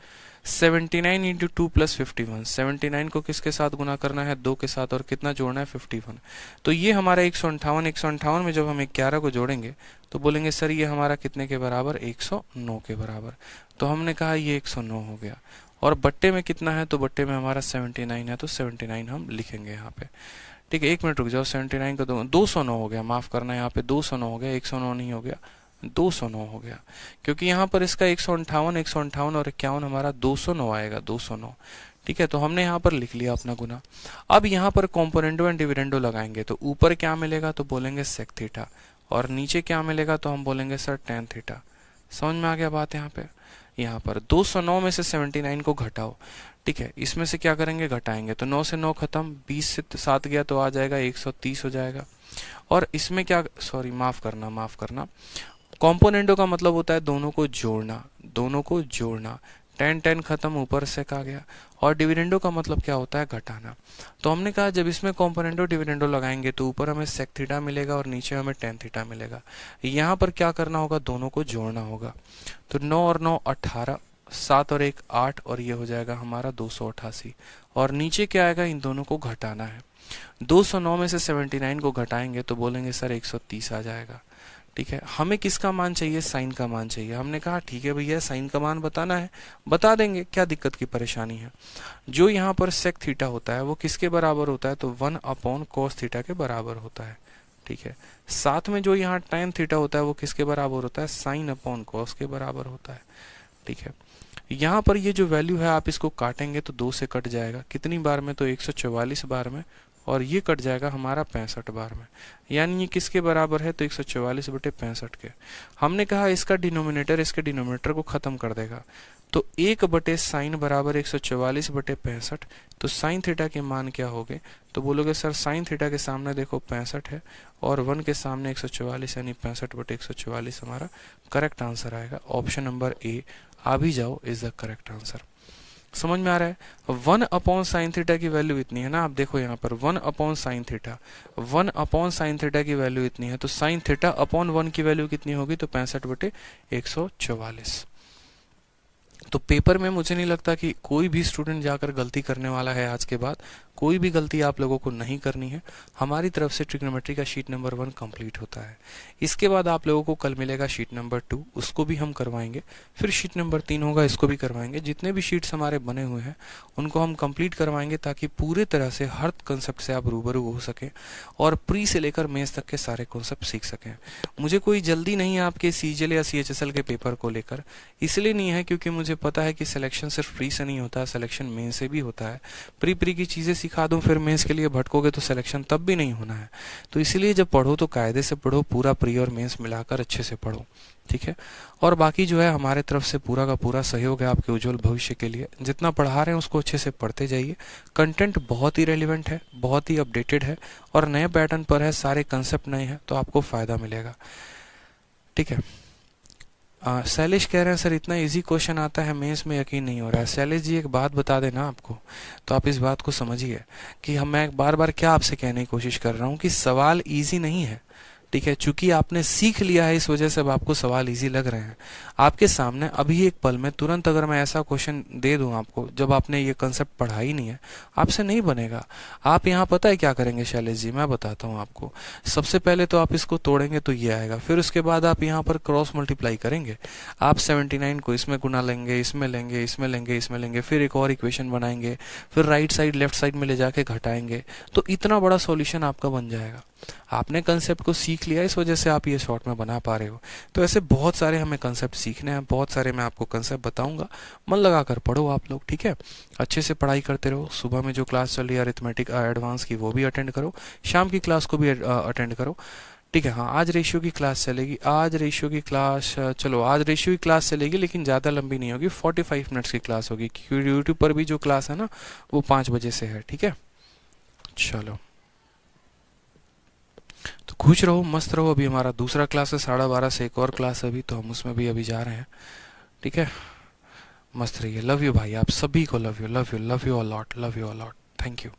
Speaker 1: 79 इंटू 2 प्लस 51। 79 को किसके साथ गुना करना है, 2 के साथ, और कितना जोड़ना है, 51। तो ये हमारा 158। 158 में जब हम 11 को जोड़ेंगे तो बोलेंगे सर ये हमारा कितने के बराबर, 109 के बराबर। तो हमने कहा ये 109 हो गया। और बट्टे में कितना है, तो बट्टे में हमारा 79 है, तो 79 हम लिखेंगे यहाँ पे। ठीक है, एक मिनट रुक जाओ, 79 का 209 हो गया, माफ करना, यहाँ पे 209 हो गया, 109 नहीं हो गया, 209 हो गया, क्योंकि यहाँ पर इसका 158 158 और 51 हमारा 209 आएगा, 209। ठीक है, तो हमने यहाँ पर लिख लिया अपना गुना। अब यहाँ पर कॉम्पोनेंडो एंड डिविडेंडो लगाएंगे तो ऊपर क्या मिलेगा, तो बोलेंगे सेक थीटा, और नीचे क्या मिलेगा, तो हम बोलेंगे सर टेन थीटा। समझ में आ गया बात। यहाँ पर 209 में से 79 को घटाओ। ठीक है, इसमें से क्या करेंगे, घटाएंगे, तो 9 से 9 खत्म, 20 से 7 गया तो आ जाएगा 130 हो जाएगा। और इसमें क्या, सॉरी माफ करना, कॉम्पोनेंटो का मतलब होता है दोनों को जोड़ना, दोनों को जोड़ना। 10 खत्म, ऊपर से आ गया। और डिविडेंडो का मतलब क्या होता है, घटाना। तो हमने कहा जब इसमें कॉम्पोनेंटो डिविडेंडो लगाएंगे तो ऊपर हमें सेक थीटा मिलेगा और नीचे हमें टेन थीटा मिलेगा। यहाँ पर क्या करना होगा, दोनों को जोड़ना होगा। तो 9 और 9 18, 7 और 1 8, और ये हो जाएगा हमारा 288। और नीचे क्या आएगा, इन दोनों को घटाना है। 209 में से 79 को घटाएंगे तो बोलेंगे सर 130 आ जाएगा। ठीक है, हमें किसका मान चाहिए, साइन का मान चाहिए। हमने कहा ठीक है भैया, साइन का मान बताना है, बता देंगे, क्या दिक्कत की परेशानी है। जो यहाँ पर सेक थीटा होता है वो किसके बराबर होता है, तो 1/cos थीटा के बराबर होता है। ठीक है, साथ में जो यहाँ tan थीटा होता है वो किसके बराबर होता है, sin/cos के बराबर होता है। ठीक है, यहाँ पर ये जो वैल्यू है आप इसको काटेंगे तो 2 से कट जाएगा, कितनी बार में, तो 144 बार में, और ये कट जाएगा हमारा 65 बार में। यानी ये किसके बराबर है, तो 144/65 के। हमने कहा इसका डिनोमिनेटर इसके डिनोमिनेटर को खत्म कर देगा, तो 1/sin बराबर 144/65। तो साइन थीटा के मान क्या हो गए, तो बोलोगे सर साइन थीटा के सामने देखो 65 है और 1 के सामने 144, यानी 65/144 हमारा करेक्ट आंसर आएगा। ऑप्शन नंबर ए, आ भी जाओ, इज द करेक्ट आंसर। समझ में आ रहा है। 1/sin थीटा की वैल्यू इतनी है ना, आप देखो यहाँ पर 1/sin थीटा, 1/sin थीटा की वैल्यू इतनी है, तो साइन थीटा अपॉन 1 की वैल्यू कितनी होगी, तो 65/144। तो पेपर में मुझे नहीं लगता कि कोई भी स्टूडेंट जाकर गलती करने वाला है। आज के बाद कोई भी गलती आप लोगों को नहीं करनी है। हमारी तरफ से ट्रिग्नोमेट्री का शीट नंबर 1 कंप्लीट होता है। इसके बाद आप लोगों को कल मिलेगा शीट नंबर 2, उसको भी हम करवाएंगे। फिर शीट नंबर 3 होगा, इसको भी करवाएंगे। जितने भी शीट्स हमारे बने हुए हैं उनको हम कंप्लीट करवाएंगे ताकि पूरे तरह से हर कंसेप्ट से आप रूबरू हो सकें और प्री से लेकर मेंस तक के सारे कॉन्सेप्ट सीख सकें। मुझे कोई जल्दी नहीं है आपके सीजीएल या सीएचएसएल के पेपर को लेकर, इसलिए नहीं है क्योंकि मुझे पता है कि सिलेक्शन सिर्फ प्री से नहीं होता, सिलेक्शन मेन से भी होता है। प्री की चीज़ें सिखा दूं फिर मेंस के लिए भटकोगे तो सिलेक्शन तब भी नहीं होना है। तो इसलिए जब पढ़ो तो कायदे से पढ़ो, पूरा प्री और मेंस मिलाकर अच्छे से पढ़ो, ठीक है। और बाकी जो है हमारे तरफ से पूरा का पूरा सहयोग है आपके उज्जवल भविष्य के लिए। जितना पढ़ा रहे हैं उसको अच्छे से पढ़ते जाइए। कंटेंट बहुत ही रेलिवेंट है, बहुत ही अपडेटेड है और नए पैटर्न पर है, सारे कंसेप्ट नए हैं, तो आपको फ़ायदा मिलेगा, ठीक है। शैलेश कह रहे हैं सर इतना इजी क्वेश्चन आता है मेंस में, यकीन नहीं हो रहा है। शैलेश जी एक बात बता देना आपको, तो आप इस बात को समझिए कि मैं बार बार क्या आपसे कहने की कोशिश कर रहा हूँ कि सवाल इजी नहीं है, ठीक है। चूंकि आपने सीख लिया है इस वजह से अब आपको सवाल इजी लग रहे हैं। आपके सामने अभी एक पल में तुरंत अगर मैं ऐसा क्वेश्चन दे दूं आपको, जब आपने ये कंसेप्ट पढ़ा ही नहीं है, आपसे नहीं बनेगा। आप यहाँ पता है क्या करेंगे शैलेश जी, मैं बताता हूँ आपको। सबसे पहले तो आप इसको तोड़ेंगे तो ये आएगा, फिर उसके बाद आप यहाँ पर क्रॉस मल्टीप्लाई करेंगे। आप 79 को इसमें गुना लेंगे, इसमें लेंगे, इसमें लेंगे, इसमें लेंगे, फिर एक और इक्वेशन बनाएंगे, फिर राइट साइड लेफ्ट साइड में ले जाके घटाएंगे, तो इतना बड़ा सॉल्यूशन आपका बन जाएगा। आपने कंसेप्ट को सीख लिया, इस वजह से आप ये शॉर्ट में बना पा रहे हो। तो ऐसे बहुत सारे हमें कंसेप्ट सीखने हैं, बहुत सारे मैं आपको कंसेप्ट बताऊंगा। मन लगा कर पढ़ो आप लोग, ठीक है। अच्छे से पढ़ाई करते रहो। सुबह में जो क्लास चल रही है अरिथमेटिक एडवांस की, वो भी अटेंड करो। शाम की क्लास को भी अटेंड करो, ठीक है। हाँ, आज रेशियो की क्लास चलेगी, आज रेशियो की क्लास चलो आज रेशियो की क्लास चलेगी, लेकिन ज़्यादा लंबी नहीं होगी, 45 मिनट्स की क्लास होगी, क्योंकि यूट्यूब पर भी जो क्लास है ना वो 5 बजे से है, ठीक है। चलो तो खुश रहो, मस्त रहो। अभी हमारा दूसरा क्लास है 12:30 से, एक और क्लास है अभी, तो हम उसमें भी अभी जा रहे हैं, ठीक है। मस्त रहिए। लव यू भाई, आप सभी को love you, love you, love you a lot, love you a lot. Thank you.